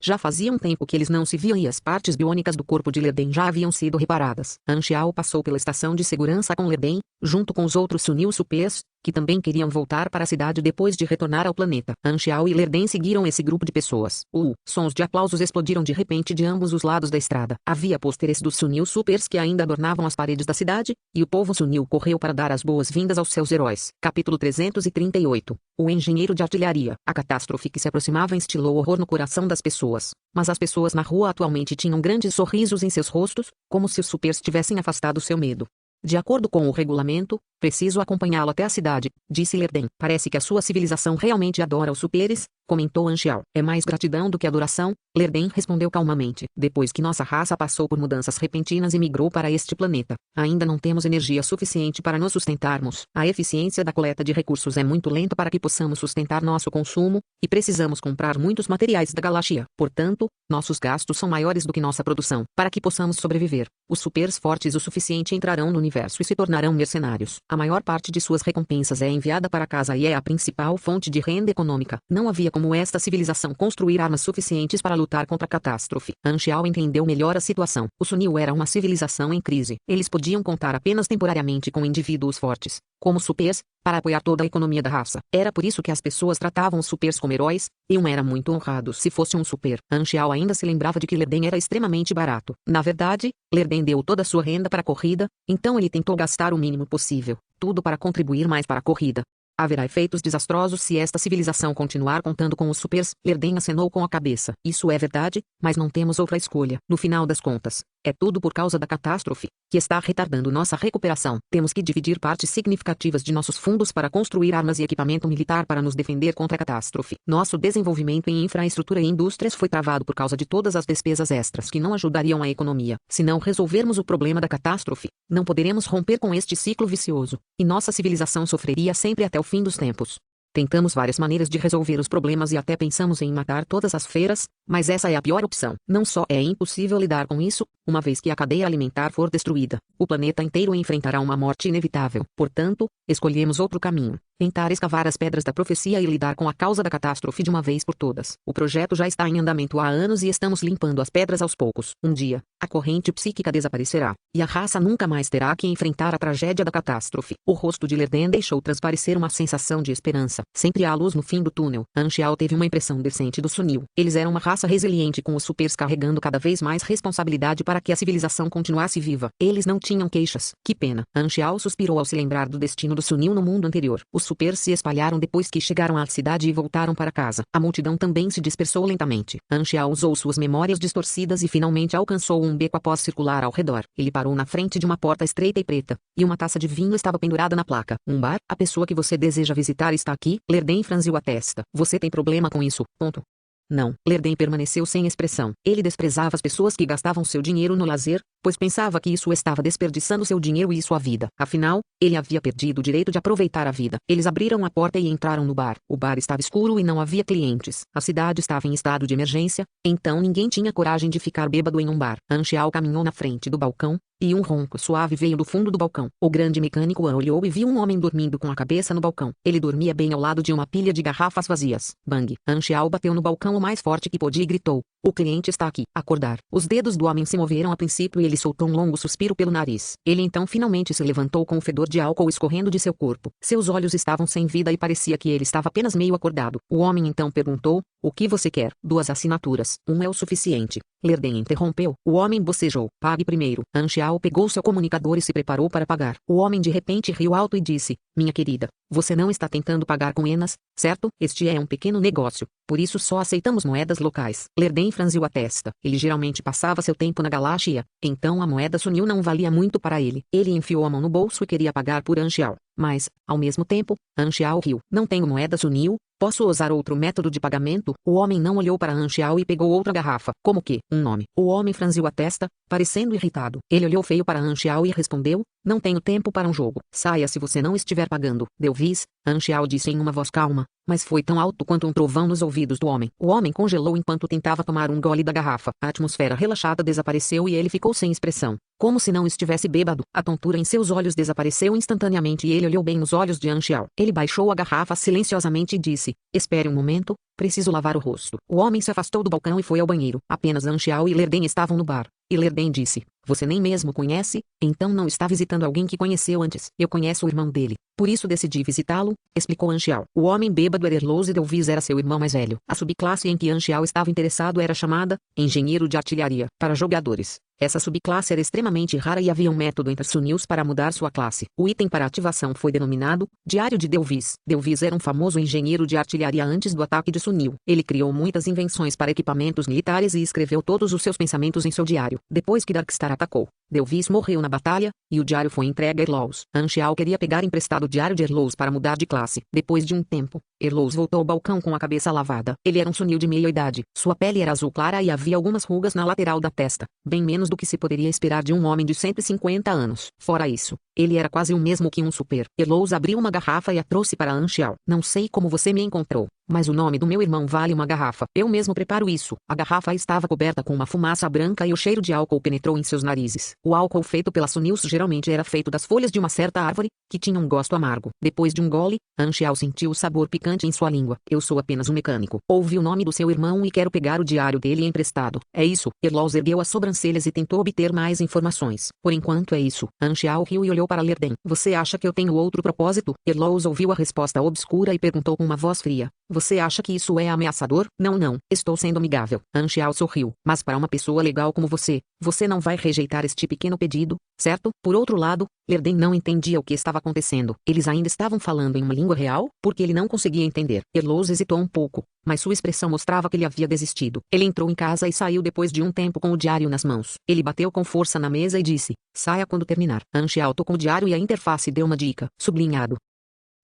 Já fazia um tempo que eles não se viam e as partes biônicas do corpo de Lerden já haviam sido reparadas. Anxiao passou pela estação de segurança com Lerden, junto com os outros Sunil Supers, que também queriam voltar para a cidade depois de retornar ao planeta. Anxiao e Lerden seguiram esse grupo de pessoas. Sons de aplausos explodiram de repente de ambos os lados da estrada. Havia pôsteres dos Sunil Supers que ainda adornavam as paredes da cidade, e o povo Sunil correu para dar as boas-vindas aos seus heróis. Capítulo 338. O engenheiro de artilharia. A catástrofe que se aproximava instilou horror no coração das pessoas. Mas as pessoas na rua atualmente tinham grandes sorrisos em seus rostos, como se os Supers tivessem afastado seu medo. "De acordo com o regulamento, preciso acompanhá-lo até a cidade", disse Lerden. "Parece que a sua civilização realmente adora os Supers", comentou Anxiao. "É mais gratidão do que adoração", Lerden respondeu calmamente. "Depois que nossa raça passou por mudanças repentinas e migrou para este planeta, ainda não temos energia suficiente para nos sustentarmos. A eficiência da coleta de recursos é muito lenta para que possamos sustentar nosso consumo, e precisamos comprar muitos materiais da galáxia. Portanto, nossos gastos são maiores do que nossa produção. Para que possamos sobreviver, os Supers fortes o suficiente entrarão no universo e se tornarão mercenários. A maior parte de suas recompensas é enviada para casa e é a principal fonte de renda econômica. Não havia como esta civilização construir armas suficientes para lutar contra a catástrofe." Anxiao entendeu melhor a situação. O Sunil era uma civilização em crise. Eles podiam contar apenas temporariamente com indivíduos fortes, como Supers, para apoiar toda a economia da raça. Era por isso que as pessoas tratavam os Supers como heróis, e era muito honrado se fosse um Super. Anxiao ainda se lembrava de que Lerden era extremamente barato. Na verdade, Lerden deu toda a sua renda para a corrida, então ele tentou gastar o mínimo possível, tudo para contribuir mais para a corrida. Haverá efeitos desastrosos se esta civilização continuar contando com os Supers. Lerden acenou com a cabeça. "Isso é verdade, mas não temos outra escolha. No final das contas, é tudo por causa da catástrofe, que está retardando nossa recuperação. Temos que dividir partes significativas de nossos fundos para construir armas e equipamento militar para nos defender contra a catástrofe. Nosso desenvolvimento em infraestrutura e indústrias foi travado por causa de todas as despesas extras que não ajudariam a economia. Se não resolvermos o problema da catástrofe, não poderemos romper com este ciclo vicioso, e nossa civilização sofreria sempre até o fim dos tempos. Tentamos várias maneiras de resolver os problemas e até pensamos em matar todas as feiras, mas essa é a pior opção. Não só é impossível lidar com isso, uma vez que a cadeia alimentar for destruída, o planeta inteiro enfrentará uma morte inevitável. Portanto, escolhemos outro caminho: tentar escavar as pedras da profecia e lidar com a causa da catástrofe de uma vez por todas. O projeto já está em andamento há anos e estamos limpando as pedras aos poucos. Um dia, a corrente psíquica desaparecerá, e a raça nunca mais terá que enfrentar a tragédia da catástrofe." O rosto de Lerden deixou transparecer uma sensação de esperança. Sempre há luz no fim do túnel. Anxiao teve uma impressão decente do Sunil. Eles eram uma raça raça resiliente com os supers carregando cada vez mais responsabilidade para que a civilização continuasse viva. Eles não tinham queixas. Que pena. Anxiao suspirou ao se lembrar do destino do Sunil no mundo anterior. Os supers se espalharam depois que chegaram à cidade e voltaram para casa. A multidão também se dispersou lentamente. Anxiao usou suas memórias distorcidas e finalmente alcançou um beco após circular ao redor. Ele parou na frente de uma porta estreita e preta, e uma taça de vinho estava pendurada na placa. Um bar? A pessoa que você deseja visitar está aqui? Lerden franziu a testa. Você tem problema com isso? Ponto. Não. Lerden permaneceu sem expressão. Ele desprezava as pessoas que gastavam seu dinheiro no lazer, pois pensava que isso estava desperdiçando seu dinheiro e sua vida. Afinal, ele havia perdido o direito de aproveitar a vida. Eles abriram a porta e entraram no bar. O bar estava escuro e não havia clientes. A cidade estava em estado de emergência, então ninguém tinha coragem de ficar bêbado em um bar. Anxiao caminhou na frente do balcão, e um ronco suave veio do fundo do balcão. O grande mecânico olhou e viu um homem dormindo com a cabeça no balcão. Ele dormia bem ao lado de uma pilha de garrafas vazias. Bang! Anxiao bateu no balcão o mais forte que podia e gritou: o cliente está aqui. Acordar. Os dedos do homem se moveram a princípio e ele soltou um longo suspiro pelo nariz. Ele então finalmente se levantou com o fedor de álcool escorrendo de seu corpo. Seus olhos estavam sem vida e parecia que ele estava apenas meio acordado. O homem então perguntou: o que você quer? 2 assinaturas. Um é o suficiente. Lerden interrompeu. O homem bocejou. Pague primeiro. Anxiao pegou seu comunicador e se preparou para pagar. O homem de repente riu alto e disse: minha querida, você não está tentando pagar com enas, certo? Este é um pequeno negócio, por isso só aceitamos moedas locais. Lerden franziu a testa. Ele geralmente passava seu tempo na Galáxia, então a moeda Sunil não valia muito para ele. Ele enfiou a mão no bolso e queria pagar por Anxiao. Mas, ao mesmo tempo, Anxiao riu. Não tenho moeda Sunil, posso usar outro método de pagamento? O homem não olhou para Anxiao e pegou outra garrafa. Como que? Um nome. O homem franziu a testa, parecendo irritado. Ele olhou feio para Anxiao e respondeu: não tenho tempo para um jogo. Saia se você não estiver pagando. Delvis, Anxiao disse em uma voz calma, mas foi tão alto quanto um trovão nos ouvidos do homem. O homem congelou enquanto tentava tomar um gole da garrafa. A atmosfera relaxada desapareceu e ele ficou sem expressão, como se não estivesse bêbado. A tontura em seus olhos desapareceu instantaneamente e ele olhou bem nos olhos de Anxiao. Ele baixou a garrafa silenciosamente e disse: espere um momento, preciso lavar o rosto. O homem se afastou do balcão e foi ao banheiro. Apenas Anxiao e Lerden estavam no bar. E Lerden disse: você nem mesmo conhece? Então não está visitando alguém que conheceu antes. Eu conheço o irmão dele, por isso decidi visitá-lo, explicou Anxiao. O homem bêbado era Erlose Delvis, era seu irmão mais velho. A subclasse em que Anxiao estava interessado era chamada Engenheiro de Artilharia. Para jogadores, essa subclasse era extremamente rara e havia um método entre Sunils para mudar sua classe. O item para ativação foi denominado Diário de Delvis. Delvis era um famoso engenheiro de artilharia antes do ataque de Sunil. Ele criou muitas invenções para equipamentos militares e escreveu todos os seus pensamentos em seu diário. Depois que Darkstar atacou, Delvis morreu na batalha, e o diário foi entregue a Erlous. Anxiao queria pegar emprestado o diário de Erlous para mudar de classe. Depois de um tempo, Erlous voltou ao balcão com a cabeça lavada. Ele era um Sunil de meia idade. Sua pele era azul clara e havia algumas rugas na lateral da testa, bem menos do que se poderia esperar de um homem de 150 anos. Fora isso, ele era quase o mesmo que um super. Erlous abriu uma garrafa e a trouxe para Anxiao. Não sei como você me encontrou, mas o nome do meu irmão vale uma garrafa. Eu mesmo preparo isso. A garrafa estava coberta com uma fumaça branca e o cheiro de álcool penetrou em seus narizes. O álcool feito pela Sunils geralmente era feito das folhas de uma certa árvore, que tinha um gosto amargo. Depois de um gole, Anxiao sentiu o sabor picante em sua língua. Eu sou apenas um mecânico. Ouvi o nome do seu irmão e quero pegar o diário dele emprestado. É isso. Erlous ergueu as sobrancelhas e tentou obter mais informações. Por enquanto é isso. Anxiao riu e olhou para Lerden. Você acha que eu tenho outro propósito? Erlous ouviu a resposta obscura e perguntou com uma voz fria: você acha que isso é ameaçador? Não. Estou sendo amigável. Anxiao sorriu. Mas para uma pessoa legal como você, você não vai rejeitar este pequeno pedido, certo? Por outro lado, Lerden não entendia o que estava acontecendo. Eles ainda estavam falando em uma língua real, porque ele não conseguia entender. Erlous hesitou um pouco, mas sua expressão mostrava que ele havia desistido. Ele entrou em casa e saiu depois de um tempo com o diário nas mãos. Ele bateu com força na mesa e disse: saia quando terminar. Anxiao tocou o diário e a interface deu uma dica. Sublinhado.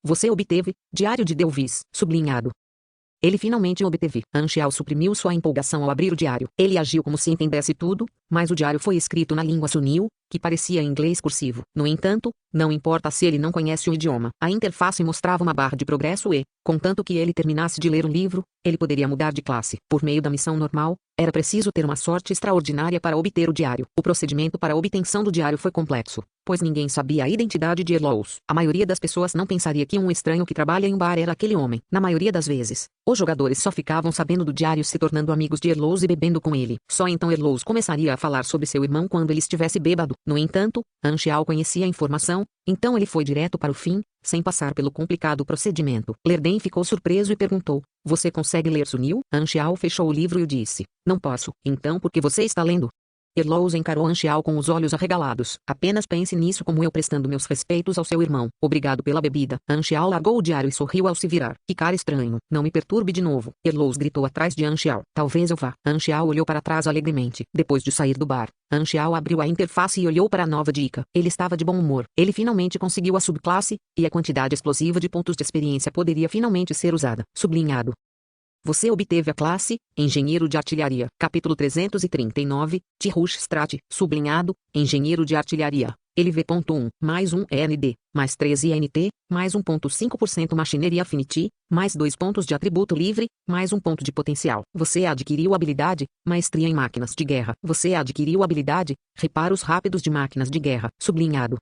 Você obteve Diário de Delvis. Sublinhado. Ele finalmente obteve. Anxiao suprimiu sua empolgação ao abrir o diário. Ele agiu como se entendesse tudo, mas o diário foi escrito na língua Sunil, que parecia inglês cursivo. No entanto, não importa se ele não conhece o idioma. A interface mostrava uma barra de progresso e, contanto que ele terminasse de ler um livro, ele poderia mudar de classe. Por meio da missão normal, era preciso ter uma sorte extraordinária para obter o diário. O procedimento para a obtenção do diário foi complexo, pois ninguém sabia a identidade de Erlous. A maioria das pessoas não pensaria que um estranho que trabalha em um bar era aquele homem. Na maioria das vezes, os jogadores só ficavam sabendo do diário se tornando amigos de Erlous e bebendo com ele. Só então Erlous começaria a falar sobre seu irmão quando ele estivesse bêbado. No entanto, Anxiao conhecia a informação, então ele foi direto para o fim, sem passar pelo complicado procedimento. Lerden ficou surpreso e perguntou: Você consegue ler Sunil? Anxiao fechou o livro e disse: Não posso. Então por que você está lendo? Erlous encarou Anxiao com os olhos arregalados. Apenas pense nisso como eu prestando meus respeitos ao seu irmão. Obrigado pela bebida. Anxiao largou o diário e sorriu ao se virar. Que cara estranho. Não me perturbe de novo. Erlous gritou atrás de Anxiao. Talvez eu vá. Anxiao olhou para trás alegremente. Depois de sair do bar, Anxiao abriu a interface e olhou para a nova dica. Ele estava de bom humor. Ele finalmente conseguiu a subclasse, e a quantidade explosiva de pontos de experiência poderia finalmente ser usada. Sublinhado. Você obteve a classe Engenheiro de Artilharia. Capítulo 339, Tirush Strat, sublinhado, Engenheiro de Artilharia. LV.1, mais 1 END, mais 13 INT, mais 1,5% Machinery Affinity, mais 2 pontos de atributo livre, mais 1 ponto de potencial. Você adquiriu habilidade, Maestria em Máquinas de Guerra. Você adquiriu habilidade, Reparos Rápidos de Máquinas de Guerra. Sublinhado.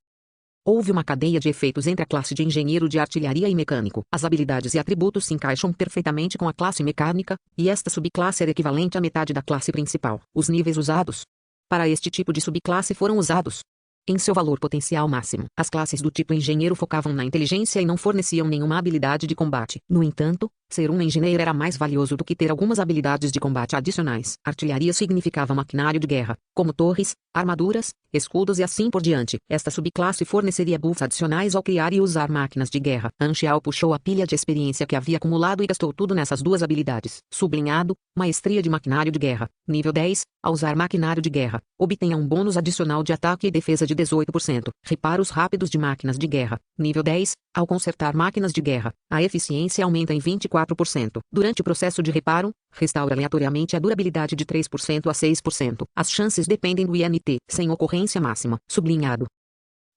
Houve uma cadeia de efeitos entre a classe de engenheiro de artilharia e mecânico. As habilidades e atributos se encaixam perfeitamente com a classe mecânica, e esta subclasse era equivalente à metade da classe principal. Os níveis usados para este tipo de subclasse foram usados em seu valor potencial máximo. As classes do tipo engenheiro focavam na inteligência e não forneciam nenhuma habilidade de combate. No entanto, ser um engenheiro era mais valioso do que ter algumas habilidades de combate adicionais. Artilharia significava maquinário de guerra, como torres, armaduras, escudos e assim por diante. Esta subclasse forneceria buffs adicionais ao criar e usar máquinas de guerra. Anxiao puxou a pilha de experiência que havia acumulado e gastou tudo nessas duas habilidades. Sublinhado, Maestria de Maquinário de Guerra. Nível 10, ao usar maquinário de guerra, obtenha um bônus adicional de ataque e defesa de 18%. Reparos rápidos de máquinas de guerra. Nível 10, ao consertar máquinas de guerra, a eficiência aumenta em 24%. Durante o processo de reparo, restaura aleatoriamente a durabilidade de 3% a 6%. As chances dependem do INT, sem ocorrência máxima. Sublinhado.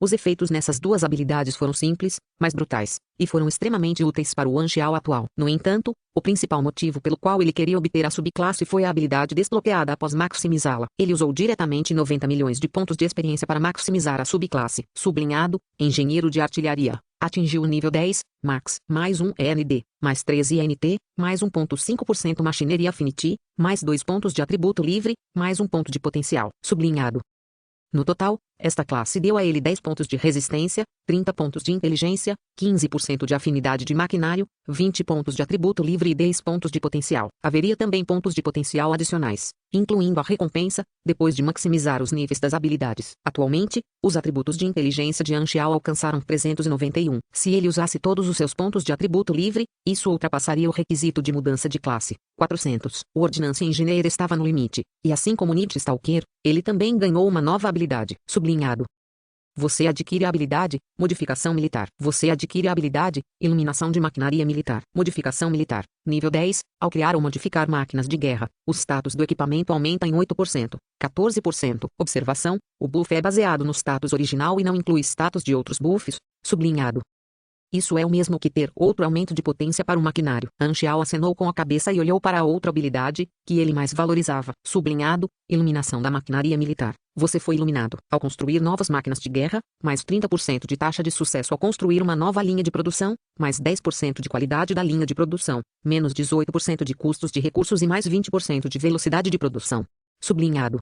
Os efeitos nessas duas habilidades foram simples, mas brutais, e foram extremamente úteis para o Anxiao atual. No entanto, o principal motivo pelo qual ele queria obter a subclasse foi a habilidade desbloqueada após maximizá-la. Ele usou diretamente 90 milhões de pontos de experiência para maximizar a subclasse. Sublinhado, Engenheiro de Artilharia. Atingiu o nível 10, Max, mais 1 END, mais 13 INT, mais 1,5% Machinery Affinity, mais 2 pontos de atributo livre, mais 1 ponto de potencial. Sublinhado. No total, esta classe deu a ele 10 pontos de resistência, 30 pontos de inteligência, 15% de afinidade de maquinário, 20 pontos de atributo livre e 10 pontos de potencial. Haveria também pontos de potencial adicionais, incluindo a recompensa, depois de maximizar os níveis das habilidades. Atualmente, os atributos de inteligência de Anxiao alcançaram 391. Se ele usasse todos os seus pontos de atributo livre, isso ultrapassaria o requisito de mudança de classe. 400. O Ordnance Engineer estava no limite, e assim como Night Stalker, ele também ganhou uma nova habilidade. Sublinhado. Você adquire a habilidade, Modificação Militar. Você adquire a habilidade, Iluminação de Maquinaria Militar. Modificação Militar. Nível 10, ao criar ou modificar máquinas de guerra, o status do equipamento aumenta em 8%, 14%. Observação, o buff é baseado no status original e não inclui status de outros buffs. Sublinhado. Isso é o mesmo que ter outro aumento de potência para o maquinário. Anxiao acenou com a cabeça e olhou para a outra habilidade, que ele mais valorizava. Sublinhado, Iluminação da Maquinaria Militar. Você foi iluminado. Ao construir novas máquinas de guerra, mais 30% de taxa de sucesso ao construir uma nova linha de produção, mais 10% de qualidade da linha de produção, menos 18% de custos de recursos e mais 20% de velocidade de produção. Sublinhado.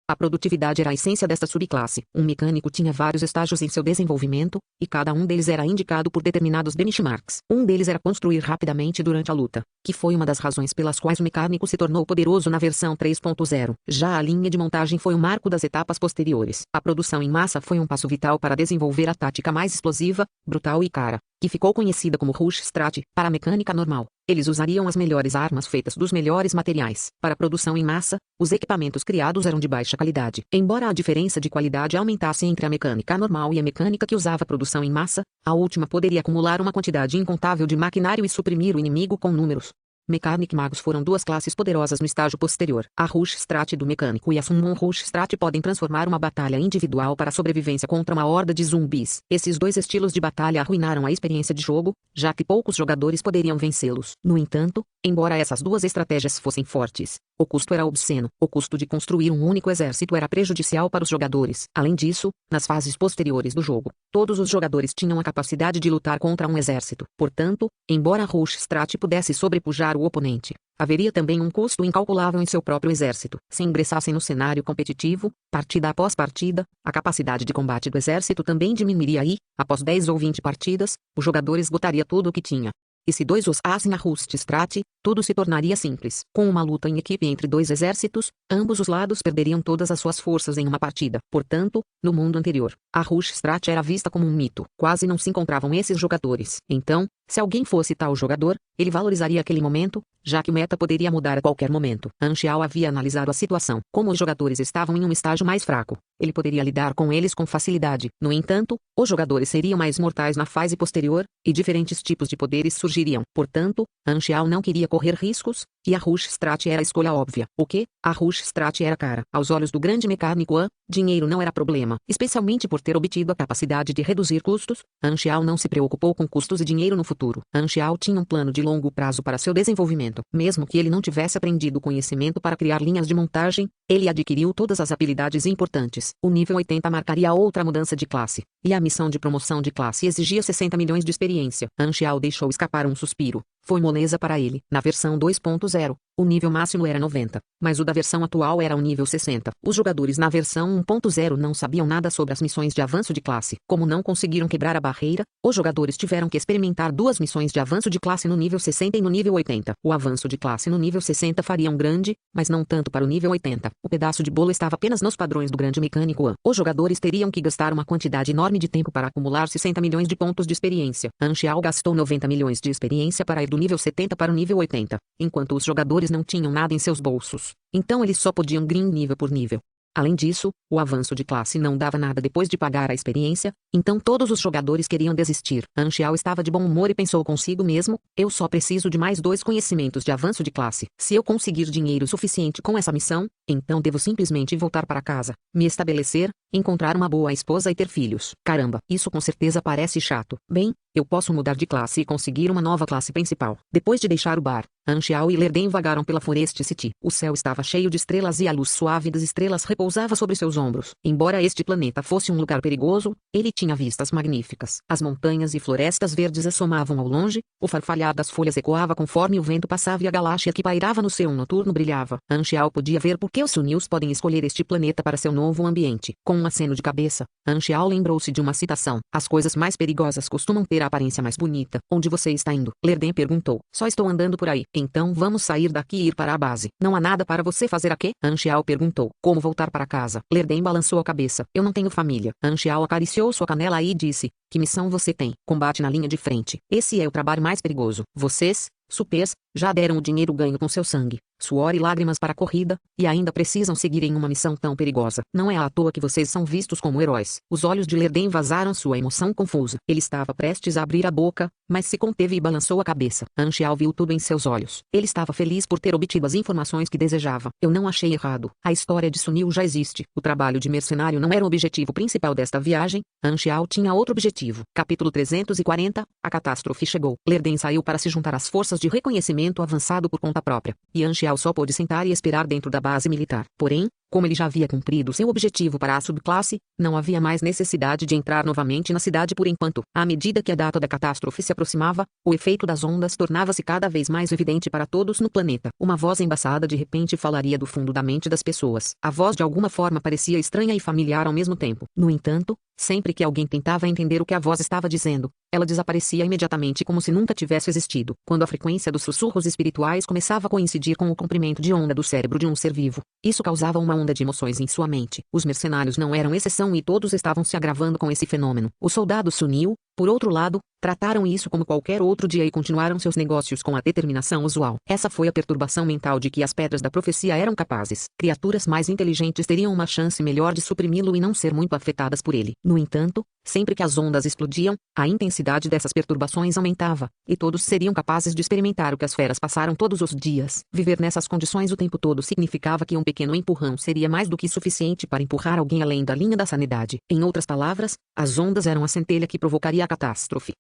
A produtividade era a essência desta subclasse. Um mecânico tinha vários estágios em seu desenvolvimento, e cada um deles era indicado por determinados benchmarks. Um deles era construir rapidamente durante a luta, que foi uma das razões pelas quais o mecânico se tornou poderoso na versão 3.0. Já a linha de montagem foi o marco das etapas posteriores. A produção em massa foi um passo vital para desenvolver a tática mais explosiva, brutal e cara, que ficou conhecida como Rush Strat. Para a mecânica normal, eles usariam as melhores armas feitas dos melhores materiais. Para a produção em massa, os equipamentos criados eram de baixa qualidade. Embora a diferença de qualidade aumentasse entre a mecânica normal e a mecânica que usava produção em massa, a última poderia acumular uma quantidade incontável de maquinário e suprimir o inimigo com números. Mechanic Magos foram duas classes poderosas no estágio posterior. A Rush Strat do mecânico e a Summon Rush Strat podem transformar uma batalha individual para a sobrevivência contra uma horda de zumbis. Esses dois estilos de batalha arruinaram a experiência de jogo, já que poucos jogadores poderiam vencê-los. No entanto, embora essas duas estratégias fossem fortes, o custo era obsceno. O custo de construir um único exército era prejudicial para os jogadores. Além disso, nas fases posteriores do jogo, todos os jogadores tinham a capacidade de lutar contra um exército. Portanto, embora a Rush Strat pudesse sobrepujar o oponente, haveria também um custo incalculável em seu próprio exército. Se ingressassem no cenário competitivo, partida após partida, a capacidade de combate do exército também diminuiria e, após 10 ou 20 partidas, o jogador esgotaria tudo o que tinha. e se dois usassem a Rust Strat, tudo se tornaria simples. Com uma luta em equipe entre dois exércitos, ambos os lados perderiam todas as suas forças em uma partida. Portanto, no mundo anterior, a Rust Strat era vista como um mito. Quase não se encontravam esses jogadores. Então, se alguém fosse tal jogador, ele valorizaria aquele momento, já que o meta poderia mudar a qualquer momento. Anxiao havia analisado a situação. Como os jogadores estavam em um estágio mais fraco, ele poderia lidar com eles com facilidade. No entanto, os jogadores seriam mais mortais na fase posterior, e diferentes tipos de poderes surgiriam. Portanto, Anxiao não queria correr riscos, e a Rust Strat era a escolha óbvia. O que? A Rust Strat era cara. Aos olhos do grande mecânico An, dinheiro não era problema. Especialmente por ter obtido a capacidade de reduzir custos, Anxiao não se preocupou com custos e dinheiro no futuro. Anxiao tinha um plano de longo prazo para seu desenvolvimento. Mesmo que ele não tivesse aprendido conhecimento para criar linhas de montagem, ele adquiriu todas as habilidades importantes. O nível 80 marcaria outra mudança de classe, e a missão de promoção de classe exigia 60 milhões de experiência. Anxiao deixou escapar um suspiro. Foi moleza para ele. Na versão 2.0, o nível máximo era 90, mas o da versão atual era o nível 60. Os jogadores na versão 1.0 não sabiam nada sobre as missões de avanço de classe. Como não conseguiram quebrar a barreira, os jogadores tiveram que experimentar duas missões de avanço de classe no nível 60 e no nível 80. O avanço de classe no nível 60 faria um grande, mas não tanto para o nível 80. O pedaço de bolo estava apenas nos padrões do grande mecânico An. Os jogadores teriam que gastar uma quantidade enorme de tempo para acumular 60 milhões de pontos de experiência. Anxiao gastou 90 milhões de experiência para ir do nível 70 para o nível 80, enquanto os jogadores não tinham nada em seus bolsos. Então eles só podiam green nível por nível. Além disso, o avanço de classe não dava nada depois de pagar a experiência, então todos os jogadores queriam desistir. Anxiao estava de bom humor e pensou consigo mesmo, eu só preciso de mais 2 conhecimentos de avanço de classe. Se eu conseguir dinheiro suficiente com essa missão, então devo simplesmente voltar para casa, me estabelecer, encontrar uma boa esposa e ter filhos. Caramba, isso com certeza parece chato. Bem, eu posso mudar de classe e conseguir uma nova classe principal. Depois de deixar o bar, Anxiao e Lerden vagaram pela Forest City. O céu estava cheio de estrelas e a luz suave das estrelas repousava sobre seus ombros. Embora este planeta fosse um lugar perigoso, ele tinha vistas magníficas. As montanhas e florestas verdes assomavam ao longe, o farfalhar das folhas ecoava conforme o vento passava e a galáxia que pairava no céu noturno brilhava. Anxiao podia ver por que os Sunils podem escolher este planeta para seu novo ambiente. Com um aceno de cabeça, Anxiao lembrou-se de uma citação. As coisas mais perigosas costumam ter a aparência mais bonita. Onde você está indo? Lerden perguntou. Só estou andando por aí. Então vamos sair daqui e ir para a base. Não há nada para você fazer aqui? Anxiao perguntou. Como voltar para casa? Lerden balançou a cabeça. Eu não tenho família. Anxiao acariciou sua canela e disse. Que missão você tem? Combate na linha de frente. Esse é o trabalho mais perigoso. Vocês, supers, já deram o dinheiro ganho com seu sangue, suor e lágrimas para a corrida, e ainda precisam seguir em uma missão tão perigosa. Não é à toa que vocês são vistos como heróis. Os olhos de Lerden vazaram sua emoção confusa. Ele estava prestes a abrir a boca, mas se conteve e balançou a cabeça. Anxiao viu tudo em seus olhos. Ele estava feliz por ter obtido as informações que desejava. Eu não achei errado. A história de Sunil já existe. O trabalho de mercenário não era o objetivo principal desta viagem. Anxiao tinha outro objetivo. Capítulo 340. A catástrofe chegou. Lerden saiu para se juntar às forças de reconhecimento avançado por conta própria, e Anxiao só pôde sentar e esperar dentro da base militar. Porém, como ele já havia cumprido seu objetivo para a subclasse, não havia mais necessidade de entrar novamente na cidade por enquanto. À medida que a data da catástrofe se aproximava, o efeito das ondas tornava-se cada vez mais evidente para todos no planeta. Uma voz embaçada de repente falaria do fundo da mente das pessoas. A voz de alguma forma parecia estranha e familiar ao mesmo tempo. No entanto, sempre que alguém tentava entender o que a voz estava dizendo, ela desaparecia imediatamente como se nunca tivesse existido. Quando a frequência dos sussurros espirituais começava a coincidir com o comprimento de onda do cérebro de um ser vivo, isso causava uma onda de emoções em sua mente. Os mercenários não eram exceção e todos estavam se agravando com esse fenômeno. Os soldados Sunil, por outro lado, trataram isso como qualquer outro dia e continuaram seus negócios com a determinação usual. Essa foi a perturbação mental de que as pedras da profecia eram capazes. Criaturas mais inteligentes teriam uma chance melhor de suprimi-lo e não ser muito afetadas por ele. No entanto, sempre que as ondas explodiam, a intensidade dessas perturbações aumentava, e todos seriam capazes de experimentar o que as feras passaram todos os dias. Viver nessas condições o tempo todo significava que um pequeno empurrão seria mais do que suficiente para empurrar alguém além da linha da sanidade. Em outras palavras, as ondas eram a centelha que provocaria a catástrofe.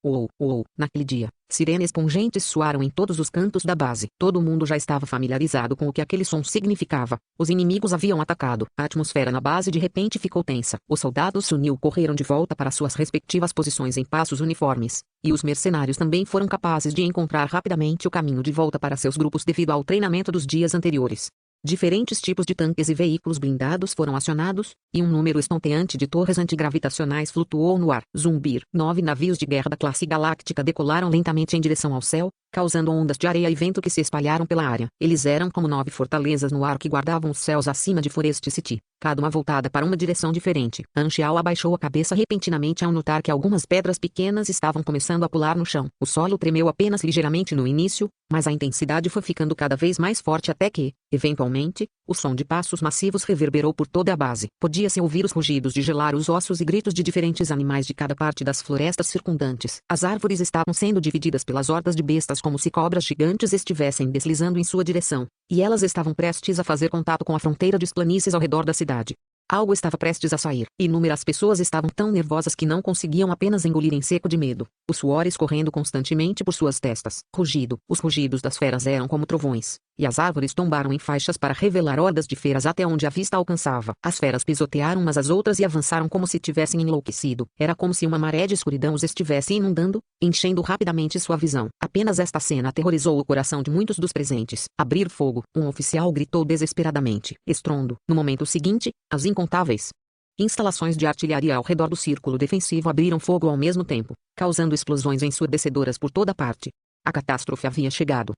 Naquele dia, sirenes pungentes soaram em todos os cantos da base. Todo mundo já estava familiarizado com o que aquele som significava. Os inimigos haviam atacado. A atmosfera na base de repente ficou tensa. Os soldados Sunil correram de volta para suas respectivas posições em passos uniformes, e os mercenários também foram capazes de encontrar rapidamente o caminho de volta para seus grupos devido ao treinamento dos dias anteriores. Diferentes tipos de tanques e veículos blindados foram acionados, e um número estonteante de torres antigravitacionais flutuou no ar. Zumbir. 9 navios de guerra da classe Galáctica decolaram lentamente em direção ao céu, causando ondas de areia e vento que se espalharam pela área. Eles eram como 9 fortalezas no ar que guardavam os céus acima de Forest City, cada uma voltada para uma direção diferente. Anxial abaixou a cabeça repentinamente ao notar que algumas pedras pequenas estavam começando a pular no chão. O solo tremeu apenas ligeiramente no início, mas a intensidade foi ficando cada vez mais forte até que, eventualmente, o som de passos massivos reverberou por toda a base. Podia-se ouvir os rugidos de gelar os ossos e gritos de diferentes animais de cada parte das florestas circundantes. As árvores estavam sendo divididas pelas hordas de bestas como se cobras gigantes estivessem deslizando em sua direção, e elas estavam prestes a fazer contato com a fronteira de planícies ao redor da cidade. Algo estava prestes a sair. Inúmeras pessoas estavam tão nervosas que não conseguiam apenas engolir em seco de medo, o suor escorrendo constantemente por suas testas. Rugido. Os rugidos das feras eram como trovões, e as árvores tombaram em faixas para revelar hordas de feras até onde a vista alcançava. As feras pisotearam umas às outras e avançaram como se tivessem enlouquecido. Era como se uma maré de escuridão os estivesse inundando, enchendo rapidamente sua visão. Apenas esta cena aterrorizou o coração de muitos dos presentes. Abrir fogo. Um oficial gritou desesperadamente. Estrondo. No momento seguinte, as incontáveis instalações de artilharia ao redor do círculo defensivo abriram fogo ao mesmo tempo, causando explosões ensurdecedoras por toda parte. A catástrofe havia chegado.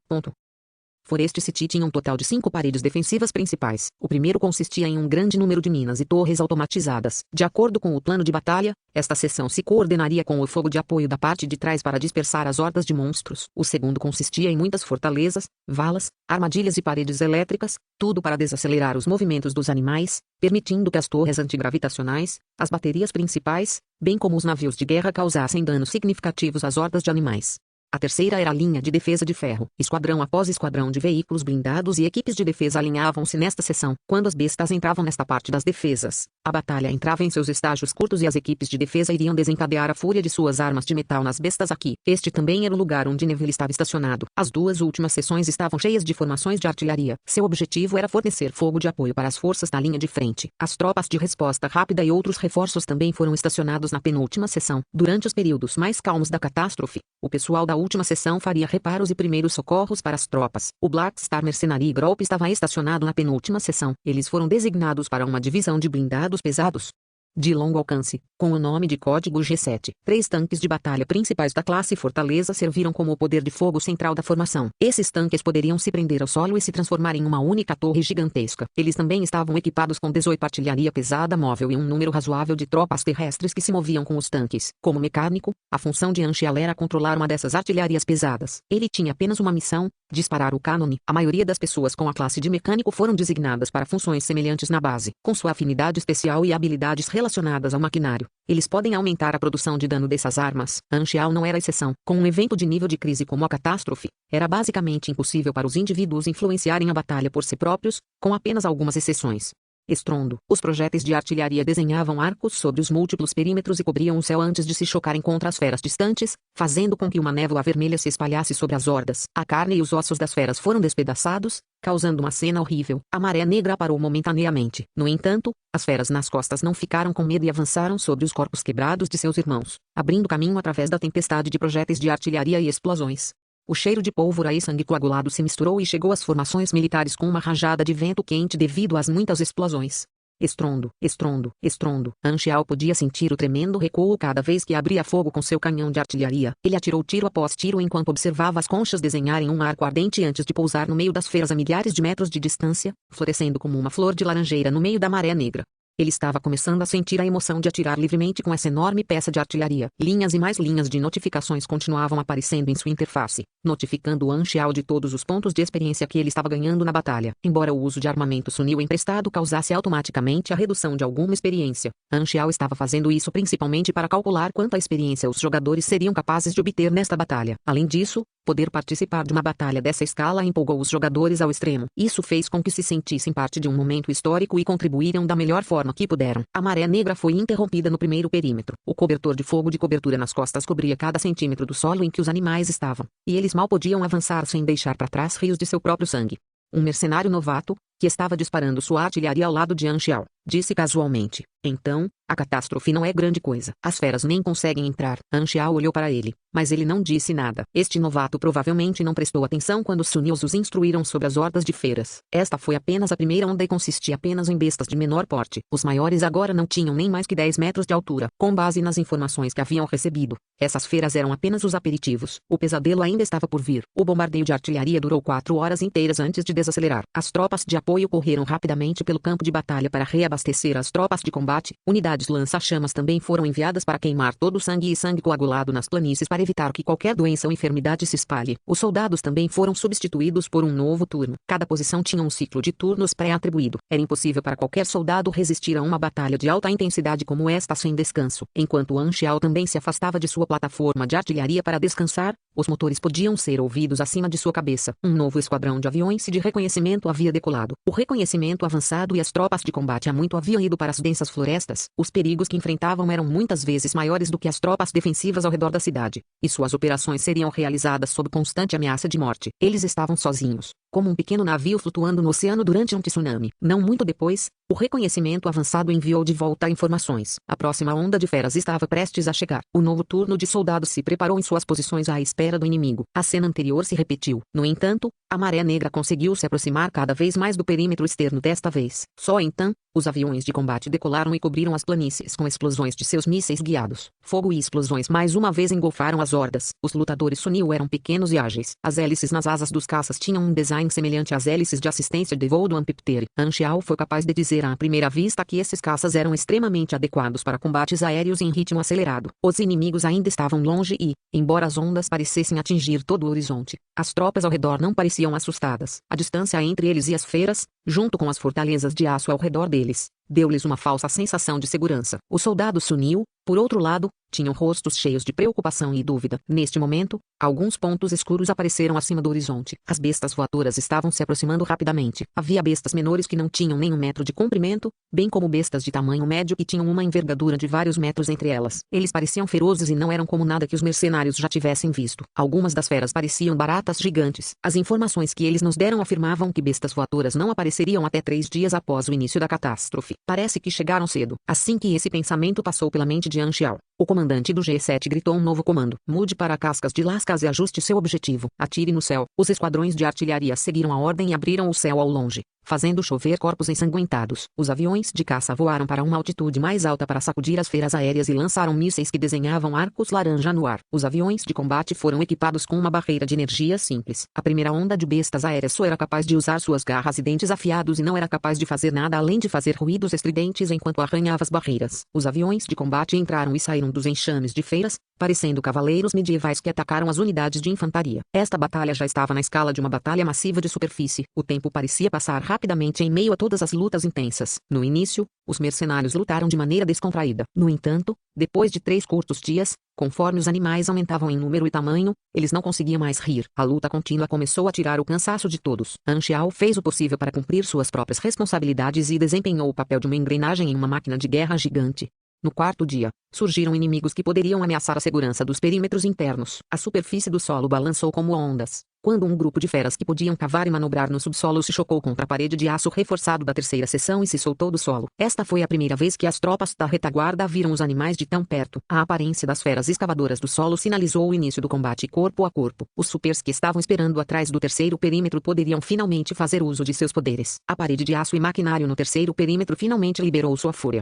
Forest City tinha um total de 5 paredes defensivas principais. O primeiro consistia em um grande número de minas e torres automatizadas. De acordo com o plano de batalha, esta seção se coordenaria com o fogo de apoio da parte de trás para dispersar as hordas de monstros. O segundo consistia em muitas fortalezas, valas, armadilhas e paredes elétricas, tudo para desacelerar os movimentos dos animais, permitindo que as torres antigravitacionais, as baterias principais, bem como os navios de guerra causassem danos significativos às hordas de animais. A terceira era a linha de defesa de ferro. Esquadrão após esquadrão de veículos blindados e equipes de defesa alinhavam-se nesta seção. Quando as bestas entravam nesta parte das defesas, a batalha entrava em seus estágios curtos e as equipes de defesa iriam desencadear a fúria de suas armas de metal nas bestas aqui. Este também era o lugar onde Neville estava estacionado. As duas últimas seções estavam cheias de formações de artilharia. Seu objetivo era fornecer fogo de apoio para as forças da linha de frente. As tropas de resposta rápida e outros reforços também foram estacionados na penúltima seção. Durante os períodos mais calmos da catástrofe, o pessoal da última seção faria reparos e primeiros socorros para as tropas. O Black Star Mercenary Group estava estacionado na penúltima seção. Eles foram designados para uma divisão de blindados pesados de longo alcance, com o nome de código G7. 3 tanques de batalha principais da classe Fortaleza serviram como o poder de fogo central da formação. Esses tanques poderiam se prender ao solo e se transformar em uma única torre gigantesca. Eles também estavam equipados com 18 artilharia pesada móvel e um número razoável de tropas terrestres que se moviam com os tanques. Como mecânico, a função de Anchial era controlar uma dessas artilharias pesadas. Ele tinha apenas uma missão: disparar o cânone. A maioria das pessoas com a classe de mecânico foram designadas para funções semelhantes na base. Com sua afinidade especial e habilidades relacionadas ao maquinário, eles podem aumentar a produção de dano dessas armas. Anchial não era exceção. Com um evento de nível de crise como a catástrofe, era basicamente impossível para os indivíduos influenciarem a batalha por si próprios, com apenas algumas exceções. Estrondo. Os projéteis de artilharia desenhavam arcos sobre os múltiplos perímetros e cobriam o céu antes de se chocarem contra as feras distantes, fazendo com que uma névoa vermelha se espalhasse sobre as hordas. A carne e os ossos das feras foram despedaçados, causando uma cena horrível. A maré negra parou momentaneamente. No entanto, as feras nas costas não ficaram com medo e avançaram sobre os corpos quebrados de seus irmãos, abrindo caminho através da tempestade de projéteis de artilharia e explosões. O cheiro de pólvora e sangue coagulado se misturou e chegou às formações militares com uma rajada de vento quente devido às muitas explosões. Estrondo, estrondo, estrondo. Anchial podia sentir o tremendo recuo cada vez que abria fogo com seu canhão de artilharia. Ele atirou tiro após tiro enquanto observava as conchas desenharem um arco ardente antes de pousar no meio das feras a milhares de metros de distância, florescendo como uma flor de laranjeira no meio da maré negra. Ele estava começando a sentir a emoção de atirar livremente com essa enorme peça de artilharia. Linhas e mais linhas de notificações continuavam aparecendo em sua interface, notificando o Anchial de todos os pontos de experiência que ele estava ganhando na batalha. Embora o uso de armamento sunil emprestado causasse automaticamente a redução de alguma experiência, Anchial estava fazendo isso principalmente para calcular quanta experiência os jogadores seriam capazes de obter nesta batalha. Além disso, poder participar de uma batalha dessa escala empolgou os jogadores ao extremo. Isso fez com que se sentissem parte de um momento histórico e contribuíram da melhor forma que puderam. A maré negra foi interrompida no primeiro perímetro. O cobertor de fogo de cobertura nas costas cobria cada centímetro do solo em que os animais estavam, e eles mal podiam avançar sem deixar para trás rios de seu próprio sangue. Um mercenário novato, que estava disparando sua artilharia ao lado de Anchial, disse casualmente: Então, a catástrofe não é grande coisa. As feras nem conseguem entrar. Anxiao olhou para ele, mas ele não disse nada. Este novato provavelmente não prestou atenção quando Sunils os instruíram sobre as hordas de feras. Esta foi apenas a primeira onda e consistia apenas em bestas de menor porte. Os maiores agora não tinham nem mais que 10 metros de altura. Com base nas informações que haviam recebido, essas feras eram apenas os aperitivos. O pesadelo ainda estava por vir. O bombardeio de artilharia durou 4 horas inteiras antes de desacelerar. As tropas de apoio correram rapidamente pelo campo de batalha para reabastecer as tropas de combate. Unidades lança-chamas também foram enviadas para queimar todo o sangue e sangue coagulado nas planícies para evitar que qualquer doença ou enfermidade se espalhe. Os soldados também foram substituídos por um novo turno. Cada posição tinha um ciclo de turnos pré-atribuído. Era impossível para qualquer soldado resistir a uma batalha de alta intensidade como esta sem descanso. Enquanto Anxiao também se afastava de sua plataforma de artilharia para descansar, os motores podiam ser ouvidos acima de sua cabeça. Um novo esquadrão de aviões de reconhecimento havia decolado. O reconhecimento avançado e as tropas de combate há muito haviam ido para as densas florestas. Os perigos que enfrentavam eram muitas vezes maiores do que as tropas defensivas ao redor da cidade, e suas operações seriam realizadas sob constante ameaça de morte. Eles estavam sozinhos, como um pequeno navio flutuando no oceano durante um tsunami. Não muito depois, o reconhecimento avançado enviou de volta informações. A próxima onda de feras estava prestes a chegar. O novo turno de soldados se preparou em suas posições à espera do inimigo. A cena anterior se repetiu. No entanto, a maré negra conseguiu se aproximar cada vez mais do perímetro externo desta vez. Só então, os aviões de combate decolaram e cobriram as planícies com explosões de seus mísseis guiados. Fogo e explosões mais uma vez engolfaram as hordas. Os lutadores Sunil eram pequenos e ágeis. As hélices nas asas dos caças tinham um design semelhante às hélices de assistência de voo do Amphitheater. Anxiao foi capaz de dizer à primeira vista que esses caças eram extremamente adequados para combates aéreos em ritmo acelerado. Os inimigos ainda estavam longe e, embora as ondas parecessem atingir todo o horizonte, as tropas ao redor não pareciam assustadas. A distância entre eles e as feras, junto com as fortalezas de aço ao redor deles, deu-lhes uma falsa sensação de segurança. Os soldados Sunil, por outro lado, tinham rostos cheios de preocupação e dúvida. Neste momento, alguns pontos escuros apareceram acima do horizonte. As bestas voadoras estavam se aproximando rapidamente. Havia bestas menores que não tinham nem 1 metro de comprimento, bem como bestas de tamanho médio que tinham uma envergadura de vários metros entre elas. Eles pareciam ferozes e não eram como nada que os mercenários já tivessem visto. Algumas das feras pareciam baratas gigantes. As informações que eles nos deram afirmavam que bestas voadoras não apareceriam até 3 dias após o início da catástrofe. Parece que chegaram cedo. Assim que esse pensamento passou pela mente de Anxiao, o comandante do G7 gritou um novo comando. Mude para cascas de lascas e ajuste seu objetivo. Atire no céu. Os esquadrões de artilharia seguiram a ordem e abriram o céu ao longe, fazendo chover corpos ensanguentados. Os aviões de caça voaram para uma altitude mais alta para sacudir as feras aéreas e lançaram mísseis que desenhavam arcos laranja no ar. Os aviões de combate foram equipados com uma barreira de energia simples. A primeira onda de bestas aéreas só era capaz de usar suas garras e dentes afiados e não era capaz de fazer nada além de fazer ruídos estridentes enquanto arranhava as barreiras. Os aviões de combate entraram e saíram dos enxames de feiras, parecendo cavaleiros medievais que atacaram as unidades de infantaria. Esta batalha já estava na escala de uma batalha massiva de superfície. O tempo parecia passar rapidamente em meio a todas as lutas intensas. No início, os mercenários lutaram de maneira descontraída. No entanto, depois de 3 curtos dias, conforme os animais aumentavam em número e tamanho, eles não conseguiam mais rir. A luta contínua começou a tirar o cansaço de todos. Anxiao fez o possível para cumprir suas próprias responsabilidades e desempenhou o papel de uma engrenagem em uma máquina de guerra gigante. No 4º dia, surgiram inimigos que poderiam ameaçar a segurança dos perímetros internos. A superfície do solo balançou como ondas, quando um grupo de feras que podiam cavar e manobrar no subsolo se chocou contra a parede de aço reforçado da 3ª seção e se soltou do solo. Esta foi a primeira vez que as tropas da retaguarda viram os animais de tão perto. A aparência das feras escavadoras do solo sinalizou o início do combate corpo a corpo. Os supers que estavam esperando atrás do 3º perímetro poderiam finalmente fazer uso de seus poderes. A parede de aço e maquinário no 3º perímetro finalmente liberou sua fúria.